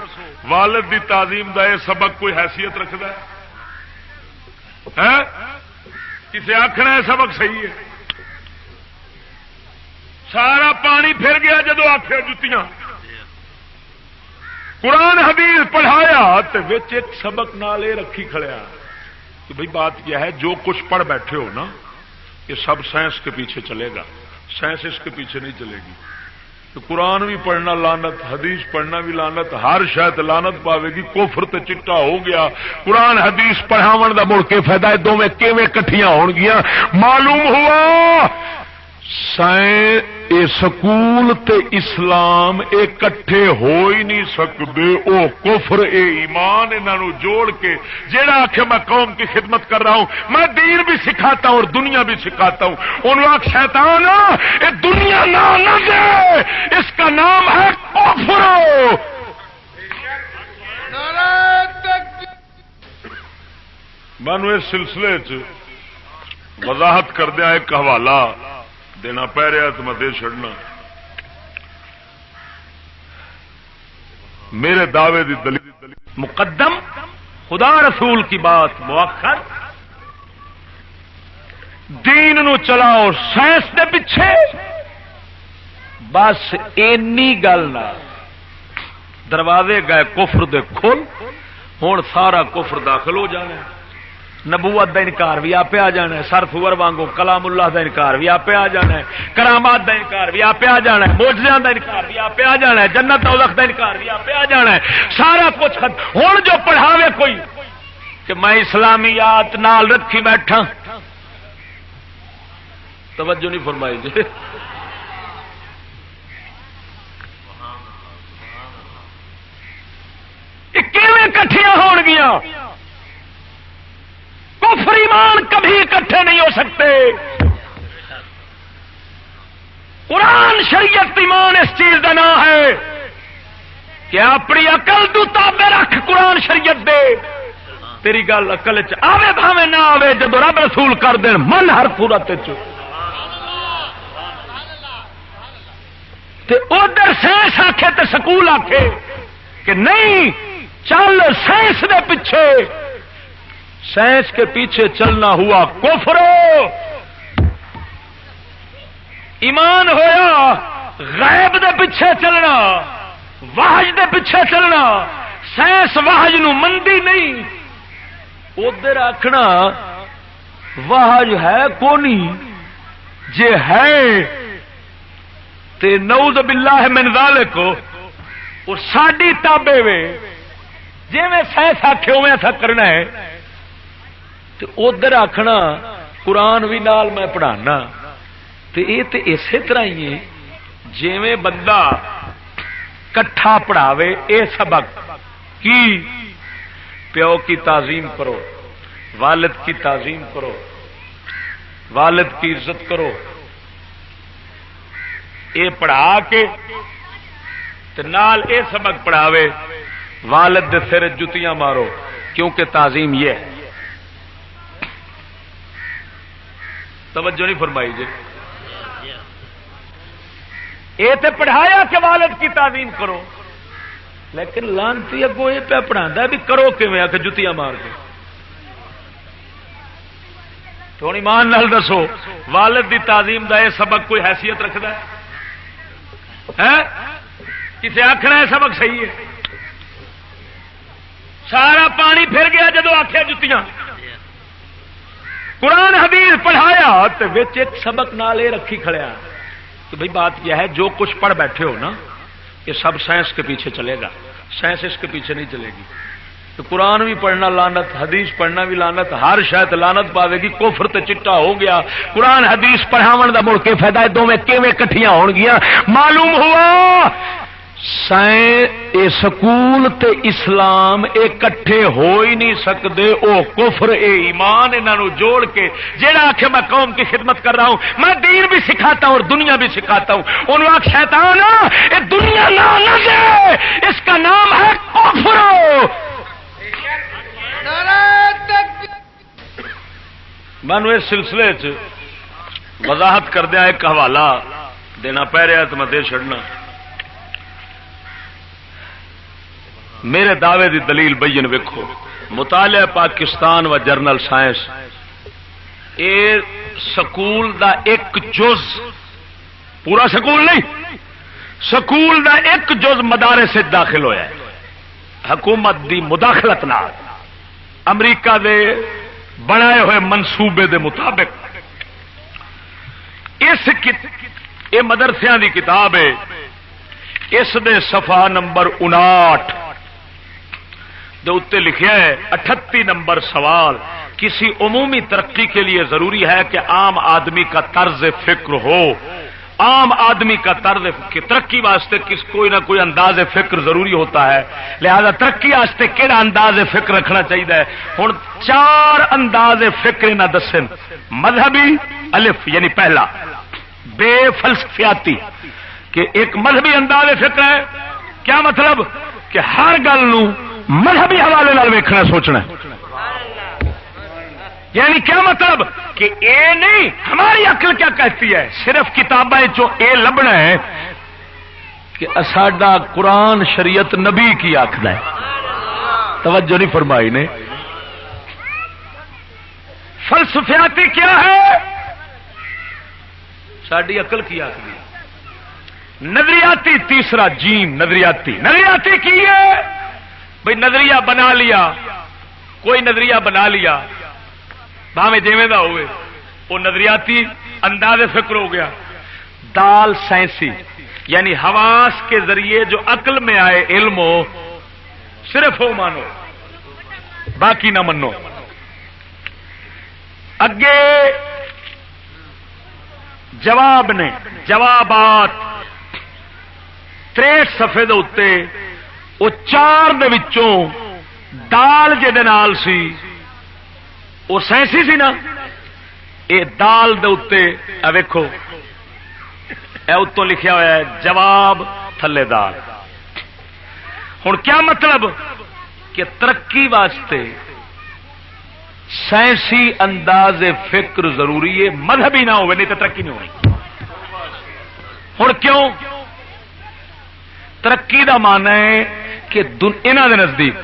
والد دی تعظیم دا یہ سبق کوئی حیثیت رکھتا ہے؟ کسے آخنا ہے سبق صحیح ہے؟ سارا پانی پھر گیا جدو آخیا جتیاں، قرآن حدیث پڑھایا تو ایک سبق نال یہ رکھی کھڑیا کہ بھئی بات یہ ہے جو کچھ پڑھ بیٹھے ہو نا یہ سب سائنس کے پیچھے چلے گا، سائنس اس کے پیچھے نہیں چلے گی، تو قرآن بھی پڑھنا لعنت، حدیث پڑھنا بھی لعنت، ہر شاید لعنت پاوے گی، کفر تے چٹا ہو گیا۔ قرآن حدیث پڑھاون دا مڑ کے فائدہ ہے دونوں کیویں کٹھیاں ہون گیاں؟ معلوم ہوا سکول تے اسلام اے کٹھے ہو ہی نہیں سکتے، او کفر اے ایمان انہاں نو جوڑ کے جیڑا آکھے میں قوم کی خدمت کر رہا ہوں، میں دین بھی سکھاتا ہوں اور دنیا بھی سکھاتا ہوں، انہوں آکھ شیطان اے دنیا نام نہ دے، اس کا نام ہے کفر۔ میں نے اس سلسلے وضاحت کردیا ایک حوالہ دینا پہ رہا تو میں دے چھڑنا۔ میرے دعوے دی دلیل مقدم، خدا رسول کی بات مؤخر، دین نو چلاؤ سائنس دے پیچھے، بس اینی گل نہ دروازے گئے کفر دے کھل، ہوں سارا کفر داخل ہو جانا ہے، نبوت دا انکار بھی آپ آ جانا ہے، سر سور وانگو کلام اللہ دا انکار بھی آپ آ جانا ہے، کرامات دا انکار بھی آپ آ جانا ہے، معجزات دا انکار بھی آپ آ جانا ہے، جنت دوزخ دا انکار بھی آپ آ جانا ہے، سارا کچھ ہوں جو پڑھاوے کوئی کہ میں اسلامیات نال رکھی بیٹھا، توجہ نہیں فرمائی جی، کیویں کٹھیاں ہون گیاں؟ کفر ایمان کبھی اکٹھے نہیں ہو سکتے، قرآن شریعت ایمان اس چیز کا نام ہے کہ اپنی عقل تو تابع رکھ قرآن شریعت دے، تیری گل عقل چ آوے بھاوے نہ آوے، جب رب رسول کر دین من ہر صورت ادھر سائنس آکھے تے سکول آکھے کہ نہیں چل سائنس دے پیچھے، سائنس کے پیچھے چلنا ہوا کفر، ایمان ہویا غیب دے پیچھے چلنا، وحج دے پیچھے چلنا، سائنس وحج نو مندی نہیں، ادھر آکھنا وحج ہے کونی، جے ہے تے نعوذ باللہ من ذالک اور ساڈی تابے وے، جی میں سائنس آکھے اویں تھا کرنا ہے، تو ادھر آخنا قرآن بھی نال میں پڑھانا، تو یہ تو اسی طرح ہی ہے جیویں بندہ کٹھا پڑھاوے اے سبق کی پیو کی تعظیم کرو، والد کی تعظیم کرو، والد کی عزت کرو، اے پڑھا کے تو نال اے سبق پڑھاوے والد دے سر جتیاں مارو، کیونکہ تعظیم یہ ہے۔ توجہ نہیں فرمائی جی. یہ تو پڑھایا کہ والد کی تعظیم کرو، لیکن لانتی اگوں یہ پہ پڑھا بھی کرو کیویں آ کے جتیاں مار کے. تھوڑی ایمان نال دسو والد دی تعظیم دا یہ سبق کوئی حیثیت رکھتا ہے؟ کسے آخنا ہے سبق صحیح ہے؟ سارا پانی پھر گیا جدو آخیا جتیاں. قرآن حدیث پڑھایا تو ایک سبق نال یہ رکھی کھڑیا کہ بھئی بات کیا ہے، جو کچھ پڑھ بیٹھے ہو نا یہ سب سائنس کے پیچھے چلے گا، سائنس اس کے پیچھے نہیں چلے گی. تو قرآن بھی پڑھنا لانت، حدیث پڑھنا بھی لانت، ہر شاید لانت پاوے گی. کفر تے چٹا ہو گیا. قرآن حدیث پڑھاون دا مڑ کے فائدہ ہے دونوں کیویں کٹھیاں ہون گیاں؟ معلوم ہوا سکول تے اسلام اے کٹھے ہو ہی نہیں سکتے. او کفر اے ایمان انہاں جوڑ کے جیڑا آکھے میں قوم کی خدمت کر رہا ہوں، میں دین بھی سکھاتا ہوں اور دنیا بھی سکھاتا ہوں، انہوں آکھ شیطان اے دنیا لعنت ہے، اس کا نام ہے کفر. مینو اس سلسلے وضاحت کردیا ایک حوالہ دینا پہ رہا تو میں دے چڑنا. میرے دعوے دی دلیل بین ویکھو. مطالعہ پاکستان و جرنل سائنس اے سکول دا ایک جز، پورا سکول نہیں، سکول دا ایک جز مدارس سے داخل ہویا ہے حکومت دی مداخلت نال، امریکہ دے بنائے ہوئے منصوبے دے مطابق. یہ مدرسیاں دی کتاب ہے. اس دے صفحہ نمبر 59 دے اتے لکھیا ہے 38 نمبر سوال، کسی عمومی ترقی کے لیے ضروری ہے کہ عام آدمی کا طرز فکر ہو. عام آدمی کا طرز ترقی واسطے کوئی نہ کوئی انداز فکر ضروری ہوتا ہے، لہذا ترقی واسطے کہڑا انداز فکر رکھنا چاہیے. ہن 4 انداز فکر نہ دسن. مذہبی الف یعنی پہلا، بے فلسفیاتی کہ ایک مذہبی انداز فکر ہے. کیا مطلب؟ کہ ہر گل نو مذہبی حوالے نال ویکھنا سوچنا ہے. یعنی کیا مطلب؟ کہ اے نہیں ہماری عقل کیا کہتی ہے، صرف کتابیں چو اے لبنا ہے کہ ساڈا قرآن شریعت نبی کی آخر ہے. توجہ نہیں فرمائی نے. فلسفیاتی کیا ہے؟ ساڈی عقل کی آخر ہے. نظریاتی تیسرا جیم، نظریاتی کی ہے بھئی نظریہ بنا لیا، کوئی نظریہ بنا لیا بھاویں جیویں دا ہوئے، وہ نظریاتی انداز فکر ہو گیا. دال سائنسی یعنی حواس کے ذریعے جو عقل میں آئے علم ہو صرف ہو مانو باقی نہ منو. اگے جواب نے جوابات 63 صفحے دے اتے وہ 4 دے وچوں دال جے دے نال سی وہ سائنسی سی نا. اے دال دے اتے اے ویکھو اے اتوں لکھیا ہوا ہے جواب تھلے دال. ہن کیا مطلب؟ کہ ترقی واسطے سائنسی انداز فکر ضروری ہے، مذہبی نہ ہوئے نہیں تو ترقی نہیں ہونی. ہن کیوں؟ ترقی دا معنی ہے کہ انہاں دے نزدیک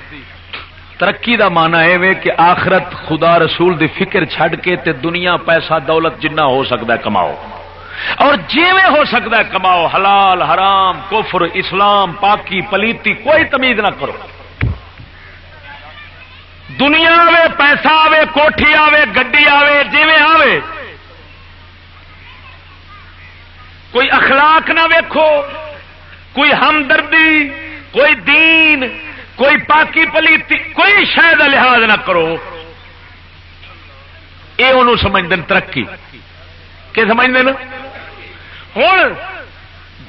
ترقی دا معنی ہے کہ آخرت خدا رسول دی فکر چھڈ کے تے دنیا پیسہ دولت جنہ ہو سکتا ہے کماؤ، اور جیویں ہو سکتا ہے کماؤ. حلال حرام کفر اسلام پاکی پلیتی کوئی تمیز نہ کرو. دنیا آوے پیسہ آوے کوٹھی آوے گڈی آوے جیویں آوے، کوئی اخلاق نہ ویکھو، کوئی ہمدردی، کوئی دین، کوئی پاکی پلیتی، کوئی شے دا لحاظ نہ کرو. یہ انہوں سمجھتے ہیں ترقی. کہ سمجھتے ہیں؟ ہوں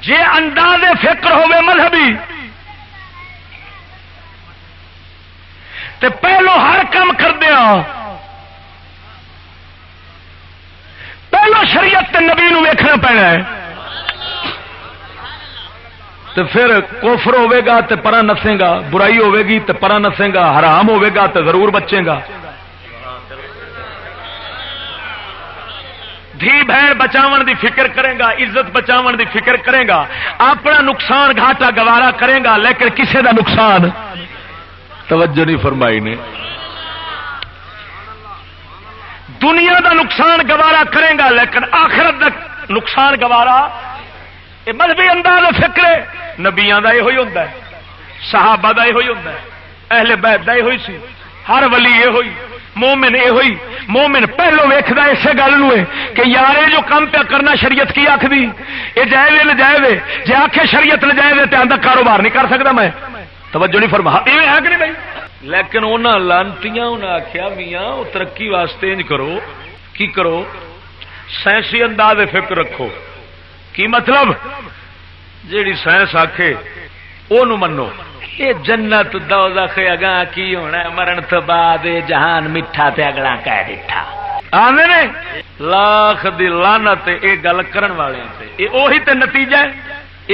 جے انداز فکر ہوے مذہبی تے پہلو ہر کام کردیا پہلو شریعت تے نبی نو ویکھنا پینا ہے. تو پھر کفر ہوے گا تے پرا نسے گا، برائی ہوے گی تے پرا نسے گا، حرام ہوے گا تے ضرور بچے گا. دھی بہن بچاون دی فکر کرے گا، عزت بچاون دی فکر کرے گا، اپنا نقصان گھاٹا گوارا کرے گا، لیکن کسے دا نقصان توجہ نہیں فرمائی نے، دنیا دا نقصان گوارا کرے گا لیکن آخرت دا نقصان گوارا. یہ مذہبی انداز فکر ہے، نبیاں دا یہ ہوئی ہوتا ہے، صحابہ دا یہ ہوئی ہوتا ہے، اہل بیت دا یہ ہوئی سی، ہر ولی یہ ہوئی، مومن یہ ہوئی. مومن پہلو ویکھدا اسے گل نو ہے کہ یار جو کام پہ کرنا شریعت کی آکھدی یہ جائز ہے نجائز ہے، جے آکھے شریعت نجائز ہے تے آندا کاروبار نہیں کر سکدا میں. توجہ نہیں فرما یہ ہے کہ نہیں بھائی؟ لیکن انہاں لانتیاں انہاں آکھیا میاں وہ ترقی واسطے انج کرو، کی کرو سائنسی انداز فکر رکھو. کی مطلب؟ جیڑی سائنس آکھے اونوں منو. یہ جنت دوزخ اگاں کی ہونا ہے، مرن تو بعد جہان میٹھا تے اگلا کہہ ڈٹھا آندے نے. لاکھ دی لعنت اے گل کرن والے تے اے اوہی تے نتیجہ ہے،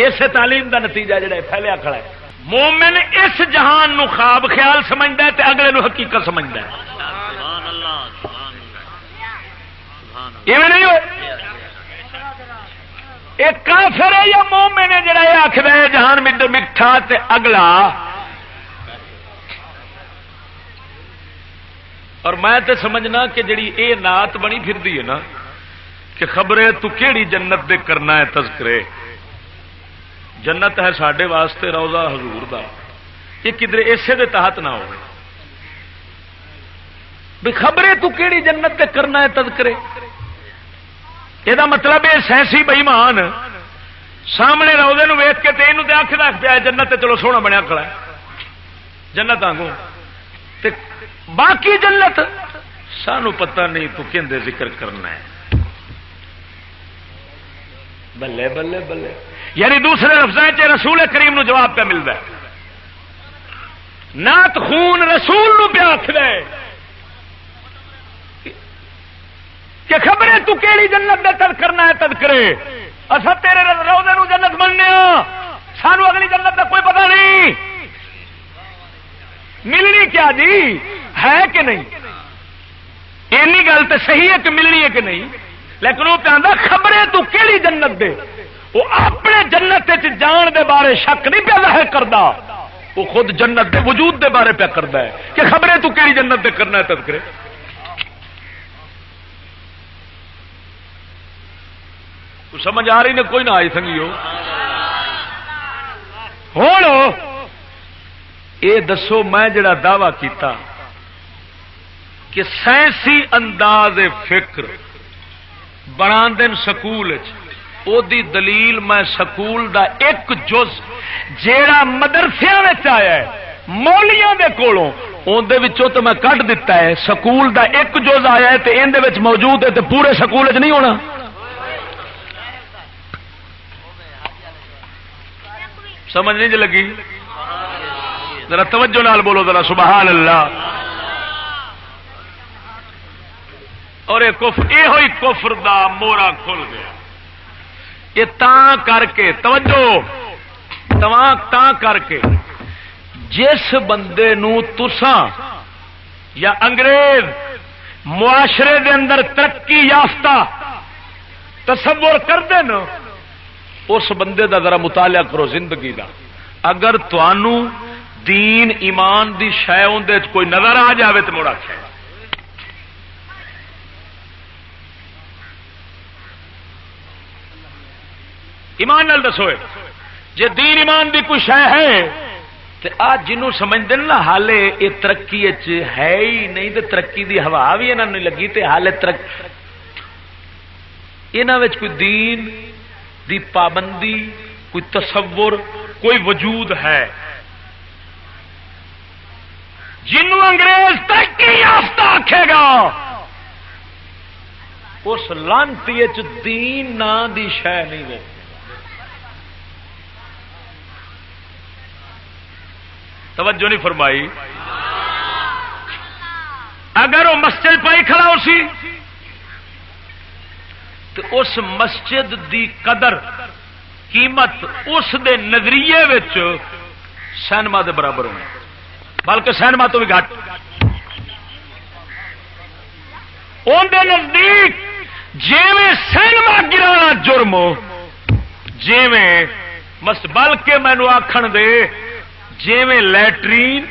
اسے تعلیم دا نتیجہ جڑا پھیلیا کھڑا ہے. مومن اس جہان نو خواب خیال سمجھدا ہے تے اگلے نو حقیقت سمجھدا ہے. سبحان اللہ سبحان اللہ. ایویں نہیں ہوئے ایک کافر ہے یا مومن ہے جڑا یہ آکھدا ہے جہان میٹھا تے اگلا. اور میں تے سمجھنا کہ جڑی اے نعت بنی پھردی ہے نا کہ خبرے تو کیڑی جنت دے کرنا ہے تذکرے. جنت ہے ساڈے واسطے روضہ حضور دا، یہ کدھر اسے دے تحت نہ ہو بھی خبرے تو کیڑی جنت دے کرنا ہے تذکرے. یہ مطلب ہے سائنسی بئیمان سامنے روزے نو ویخ کے تینوں تے آنکھ رکھ پیا جنت تے چلو سونا بنیا کھڑا ہے جنت آنگوں تے باقی جنت سانو پتہ نہیں تو کیندے ذکر کرنا ہے. بلے بلے بلے. یعنی دوسرے لفظیں چ رسول کریم نو جواب پہ ملتا ہے. نات خون رسول نو پہ آخر ہے کہ خبریں تو کیڑی جنت دے تد کرنا ہے تذکرے. اصل تیرے روزے نو جنت مننے سانو اگلی جنت کا کوئی پتہ نہیں. ملنی کیا جی ہے کہ نہیں؟ اینی گل تو صحیح ہے کہ ملنی ہے کہ نہیں، لیکن وہ کہتا خبریں تو کیڑی جنت دے. وہ اپنے جنت جان دے بارے شک نہیں پہ ظاہر کرتا، وہ خود جنت دے وجود دے بارے پہ کرتا ہے کہ خبریں تو کیڑی جنت دے کرنا ہے تذکرے. سمجھ آ رہی نے کوئی نہ آئی سنگیو. ہوں یہ دسو میں جڑا دعویٰ کیتا کہ سائنسی انداز فکر بنا دین سکول او دی دلیل میں سکول دا ایک جز جیڑا مدرسیاں وچ آیا ہے مولیاں دے کولوں اون دے وچوں تو میں کڈ دتا ہے. سکول دا ایک جز آیا ہے تے ان دے وچ موجود ہے تے پورے سکول وچ نہیں ہونا. سمجھ نہیں لگی؟ ذرا توجہ نال بولو ذرا سبحان اللہ. اور یہ کفر یہ ہوئی کفر دا مورا کھل گیا. یہ تاں کر کے توجہ تاں کر کے جس بندے نو تساں یا انگریز معاشرے دے اندر ترقی یافتہ تصور کردے نا اس بندے دا ذرا مطالعہ کرو زندگی دا. اگر توانو دین ایمان دی شے اندے کوئی نظر آ جاوے تو موڑا کھائے. ایمان نال دسو جے دین ایمان دی کوئی شے ہے تو آج جنوں سمجھتے نا حالے یہ ترقی ہے ہی نہیں تو ترقی دی ہوا بھی انہوں نے لگی تے حالے ترقی انہاں وچ کوئی دین دی پابندی کوئی تصور کوئی وجود ہے. جنوں انگریز ترقی یافتہ آکھے گا اس لانتی دین نا دی شے نہیں ہے. توجہ نہیں فرمائی. اگر وہ مسجد پائی کھڑا ہو سی تو اس مسجد دی قدر قیمت اس دے نظریے وچ سینما دے برابر ہونا، بلکہ سینما تو بھی گھٹ. ان دے نزدیک جیویں سینما گرانا جرم جیویں بلکہ مینو آخن دے جیویں لیٹرین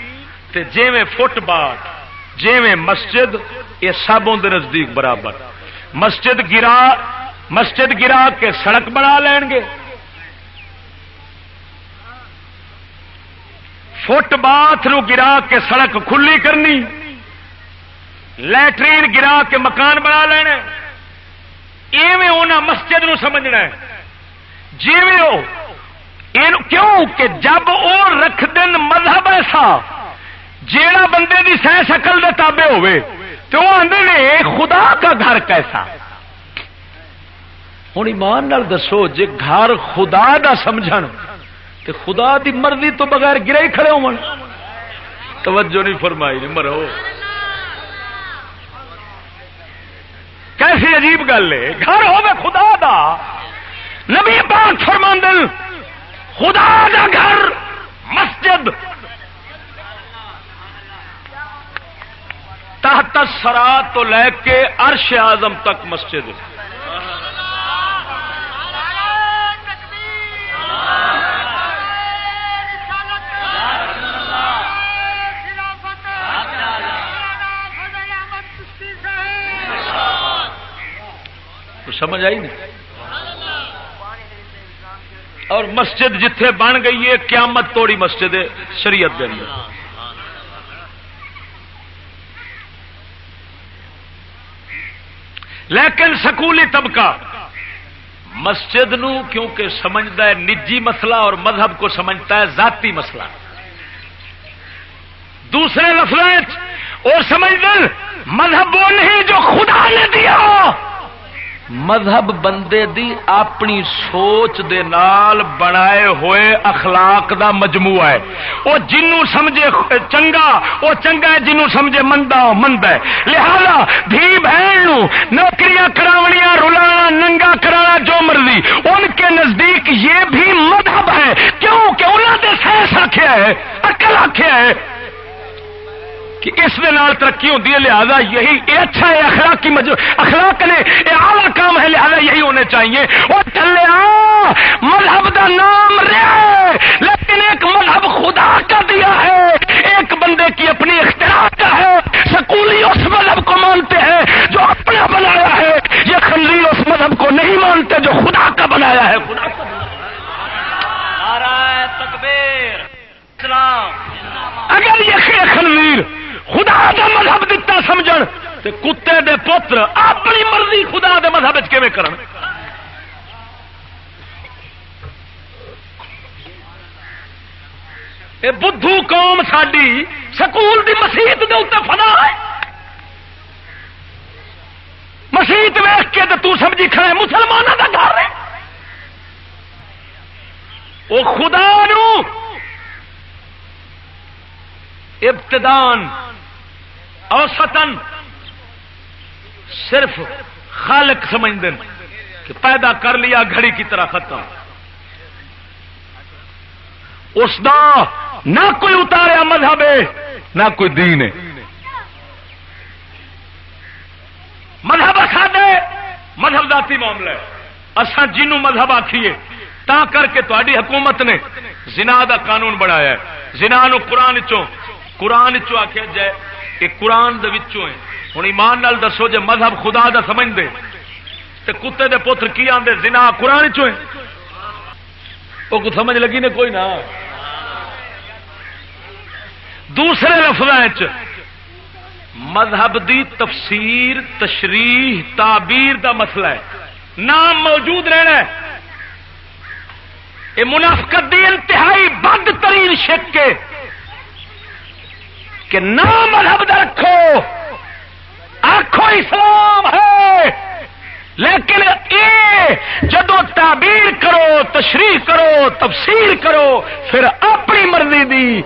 تے جیویں فٹ باتھ جیویں مسجد یہ سب اندر نزدیک برابر. مسجد گرا کے سڑک بنا لین گے, فٹ باتھ نو گرا کے سڑک کھلی کرنی, لیٹرین گرا کے مکان بنا لینا. ایویں انہاں مسجد نو سمجھنا ہے جیویں ہو. کیوں کہ جب وہ رکھ دن مذہب ایسا جیڑا بندے دی سہ شکل دے تابع ہوئے تو وہ آندے نے خدا کا گھر کیسا. ہوں ایمان نال دسو جے گھر خدا دا سمجھن تے خدا دی مرضی تو بغیر گرے ہی کھڑے ہون. توجہ نہیں فرمائی نہیں مرو. کیسی عجیب گل ہے, گھر ہوے خدا دا. نبی پاک فرماندے خدا دا گھر مسجد تحت الصراط تو لے کے عرش اعظم تک مسجد. سمجھ آئی نہیں. اور مسجد جتھے بن گئی ہے قیامت توڑی مسجد ہے شریعت کے اندر. لیکن سکولی طبقہ مسجد نو کیونکہ سمجھتا ہے نجی مسئلہ اور مذہب کو سمجھتا ہے ذاتی مسئلہ. دوسرے لفظ اور سمجھتے مذہب وہ نہیں جو خدا نے دیا, مذہب بندے دی اپنی سوچ دے نال بنائے ہوئے اخلاق دا مجموعہ ہے. وہ جنوں سمجھے چنگا وہ چنگا ہے, جنوں سمجھے مندا وہ مندا ہے. لہذا دھی بہن نو نوکریاں کراونیاں رلانا ننگا کرانا جو مرضی ان کے نزدیک یہ بھی مذہب ہے. کیوں کہ انہوں نے سائنس آکھیا ہے, عقل آکھیا ہے کہ اس دے نال ترقی ہوتی ہے. لہذا یہی اچھا ہے, اخلاق نے یہ اعلیٰ کام ہے, لہذا یہی ہونے چاہیے. وہ چلے مذہب دا نام رہے لیکن ایک مذہب خدا کا دیا ہے, ایک بندے کی اپنی اختراع کا ہے. سکولی اس مذہب کو مانتے ہیں جو اپنا بنایا ہے, یہ خنزیر اس مذہب کو نہیں مانتے جو خدا کا بنایا ہے. خدا کا نعرہ تکبیر اسلام. اگر یہ خنزیر خدا دا مذہب دتا سمجھن تے کتے دے پتر اپنی مرضی خدا دے مذہب وچ کیویں کرن. اے بدھو قوم ساڈی سکول دی مسیت دے اوتے فنا ہے. مسیت ویکھ کے تے تو سمجھی کھڑا ہے مسلماناں دا گھر ہے. او خدا نو ابتدان اوسطن صرف خالق سمجھتے ہیں کہ پیدا کر لیا گھڑی کی طرح ختم. اس دا نہ کوئی اتاریا مذہب ہے نہ کوئی دین ہے. مذہب ساڈے مذہب ذاتی معاملہ ہے. اساں جنوں مذہب آکھیے تا کر کے تہاڈی حکومت نے زنا دا قانون بنایا ہے. زنا نو قرآن چو آخیا جائے کہ قرآن دے وچوں ہے. ہوں ایمان نال دسو جے مذہب خدا دا سمجھ دے تے کتے دے پتر کی آندے زنا قرآن چو ہے. وہ کو سمجھ لگی نے کوئی نہ. دوسرے لفظ مذہب دی تفسیر تشریح تعبیر دا مسئلہ ہے. نام موجود رہنا ہے. یہ منافقت دی انتہائی بد ترین شک کے کہ نام مذہب دا رکھو آخو اسلام ہے لیکن اے جدو تعبیر کرو تشریح کرو تفسیر کرو پھر اپنی مرضی دی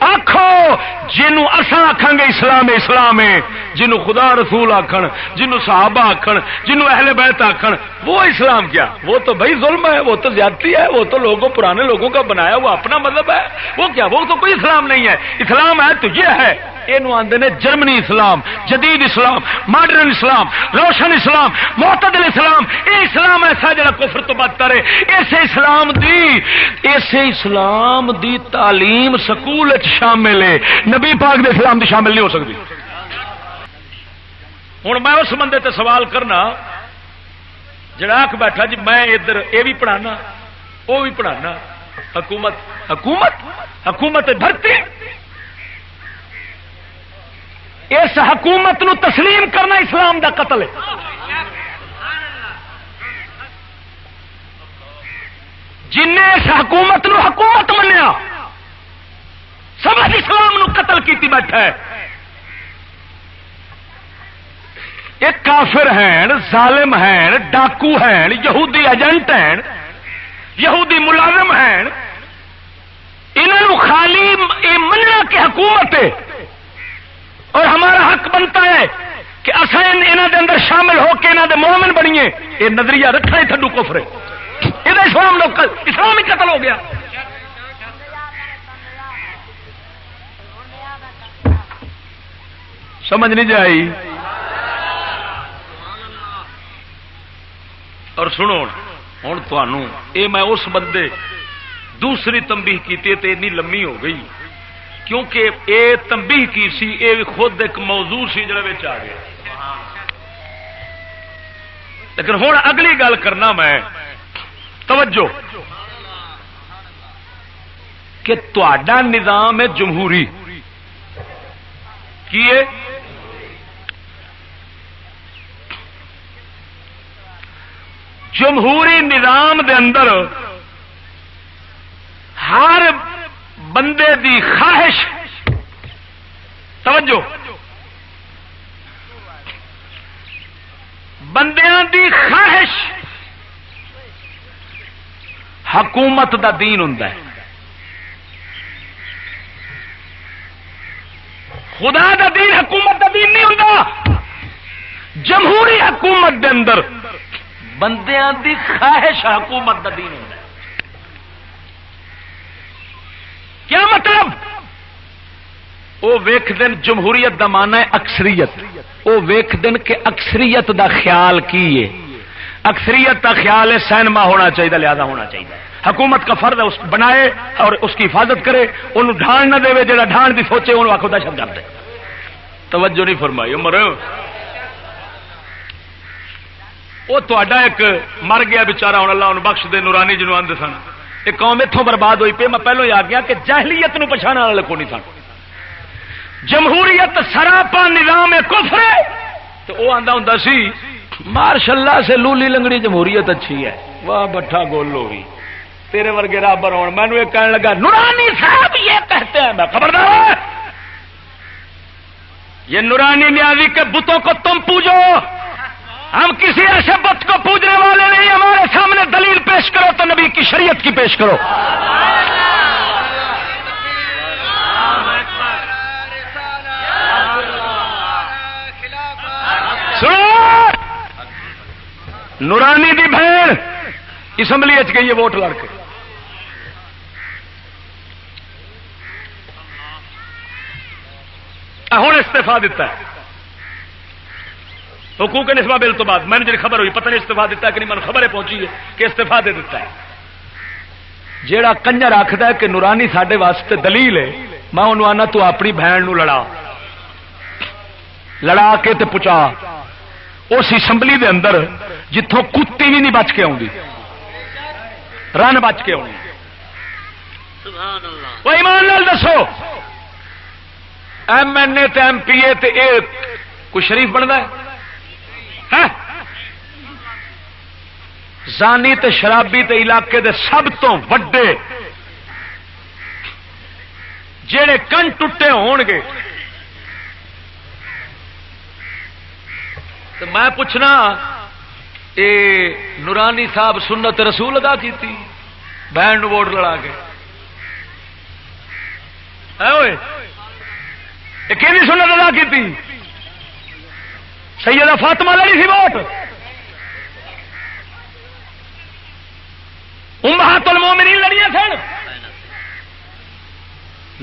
آخو. جنوں اساں آکھاں گے اسلام اسلام ہے, جنوں خدا رسول آکھن, جنوں صحابہ آکھن, جنوں اہل بیت آکھن, وہ اسلام کیا؟ وہ تو بھائی ظلم ہے, وہ تو زیادتی ہے, وہ تو لوگوں پرانے لوگوں کا بنایا وہ اپنا مذہب ہے. وہ کیا؟ وہ تو کوئی اسلام نہیں ہے. اسلام ہے تو یہ ہے یہ آتے ہیں جرمنی اسلام، جدید اسلام، ماڈرن اسلام، روشن اسلام، معتدل اسلام. یہ اسلام ایسا جڑا کفر تو بدتر ہے. اسے اسلام دی تعلیم سکول شامل ہے، نبی پاک دے اسلام دی شامل نہیں ہو سکتی. ہوں میں اس بندے تے سوال کرنا جڑا آکھ بیٹھا جی میں ادھر یہ بھی پڑھانا وہ بھی پڑھانا، حکومت حکومت حکومت بھرتی، اس حکومت نو تسلیم کرنا اسلام دا قتل ہے. جن نے اس حکومت نو حکومت منیا سمجھ اسلام نو قتل کیتی بیٹھا ہے. ایک کافر ہیں، ظالم ہیں، ڈاکو ہیں، یہودی ایجنٹ ہیں، یہودی ملازم ہیں. انہوں خالی یہ مننا کہ حکومت ہے اور ہمارا حق بنتا ہے کہ اصل انہوں دے اندر شامل ہو کے انہوں دے مومن بنیے. یہ نظریہ رکھنا ہی تھڈو کفر ہے. یہ اسلام لوگ اسلام ہی قتل ہو گیا. سمجھ نہیں جائی. اور سنو ہوں تمہوں یہ میں اس بندے دوسری تنبیہ کی اتنی لمبی ہو گئی کیونکہ یہ تنبیہ کی سی یہ خود ایک موضوع سی جڑا وچ آ گیا. لیکن ہوں اگلی گل کرنا میں توجہ کہ تہاڈا نظام ہے جمہوری کی ہے جمہوری نظام دے اندر ہر بندے دی خواہش توجہ بندیاں دی خواہش حکومت دا دین ہوندا ہے. خدا دا دین حکومت دا دین نہیں ہوندا. جمہوری حکومت دے اندر بندیاں دی خواہش حکومت دا دین ہوندا ہے. کیا مطلب؟ وہ ویکھ دن جمہوریت دا معنی ہے اکثریت. وہ ویکھ دن کہ اکثریت دا خیال کی ہے. اکثریت کا خیال ہے سینما ہونا چاہیے لہذا ہونا چاہیے. حکومت کا فرض ہے اس بنائے اور اس کی حفاظت کرے، انہوں ڈھان نہ دے جا ڈھان دی سوچے انہوں آخو دہشت گرد ہے. توجہ نہیں فرمائی عمر. وہ تا ایک مر گیا بچارا ہوں اللہ انہوں بخش دے نورانی جنوب آدھے سن. ایک قوم اتوں برباد ہوئی پی. میں پہلو ہی آ گیا کہ جاہلیت نو پچھانے والے کو نہیں سن. جمہوریت سراپا نظام کفر ہے تو وہ آتا ہوں سی ماشاء اللہ سے لولی لنگڑی جمہوریت اچھی ہے. واہ بٹھا گول ہوگی تیرے ورگے رابر ہو. میں نے کہنے لگا نورانی صاحب یہ کہتے ہیں. میں خبردار یہ نورانی نیازی کے بتوں کو تم پوجو، ہم کسی ایسے بت کو پوجنے والے نہیں. ہمارے سامنے دلیل پیش کرو تو نبی کی شریعت کی پیش کرو. نورانی دی بہن اسمبلی گئی ہے ووٹ لڑ کے. ہوں استعفا دیتا ہے حقوق نسبہ بل تو بعد. میں نے جی خبر ہوئی پتہ نہیں استعفا دیتا ہے کہ نہیں. میں خبر پہنچی ہے کہ استعفا دے دیتا ہے. جیڑا کنجر آخر ہے کہ نورانی ساڈے واسطے دلیل ہے، میں انہوں آنا تو اپنی بہن نو لڑا کے تے پچا اس اسمبلی دے اندر جتوں کتی بھی نہیں بچ کے آؤں رن بچ کے آؤں. وہ ایمان نال دسو M N A M P A تے اے کوئی شریف بنتا ہے؟ زانی تے شرابی تے علاقے دے سب تو وڈے جڑے کن ٹوٹے ہون گے. تو میں پوچھنا اے نورانی صاحب سنت رسول ادا کی بہن نو ووٹ لڑا کے کہ سنت ادا کی سیدہ فاطمہ لڑی سی ووٹ. امہات المومنین لڑیاں سن.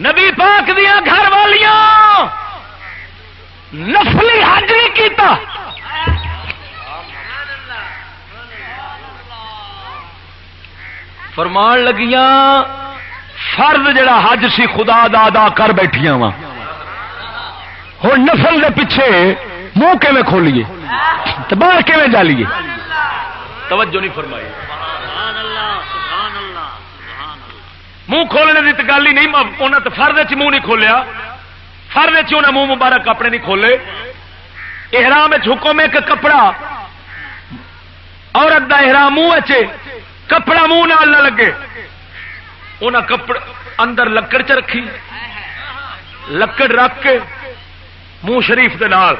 نبی پاک دیا گھر والیاں فرمان لگیاں فرض جڑا حج سی خدا دا ادا کر بیٹھیاں وا، ہن نفل دے پیچھے منہ کیویں کھولیے تے باہر کیویں جالیے؟ توجہ نہیں فرمائی. منہ کھولنے کی تو گل ہی نہیں، انہیں تو فرد چ منہ نہیں کھولیا، فرد چ انہیں منہ مبارک اپنے نہیں کھولے. احرام حکم ہے کہ کپڑا عورت دا احرام منہ کپڑا منہ نال نہ لگے. انہیں کپڑ اندر لکڑ چ رکھی، لکڑ رکھ کے منہ شریف دے نال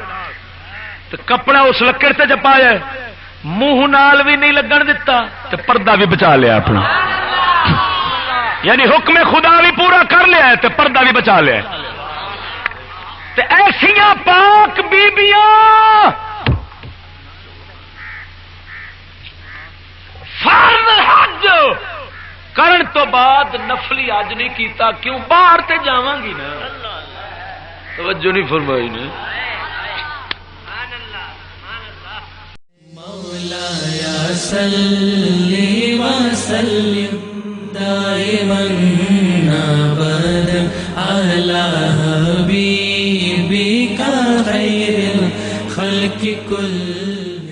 تے کپڑا اس لکڑ سے چپایا، منہ نال بھی نہیں لگن دتا تے پردہ بھی بچا لیا اپنا. یعنی حکم خدا بھی پورا کر لیا ہے تے پردہ بھی بچا لیا ہے. تے ایسیاں پاک بیبیاں فرض حج کرن تو بعد نفلی حج نہیں کیتا، کیوں؟ باہر تے جاواں گی نا. توجہ نہیں فرمائی نا. مولایا صلی وسلم دائما ابدا على حبيبك خير الخلق كلهم.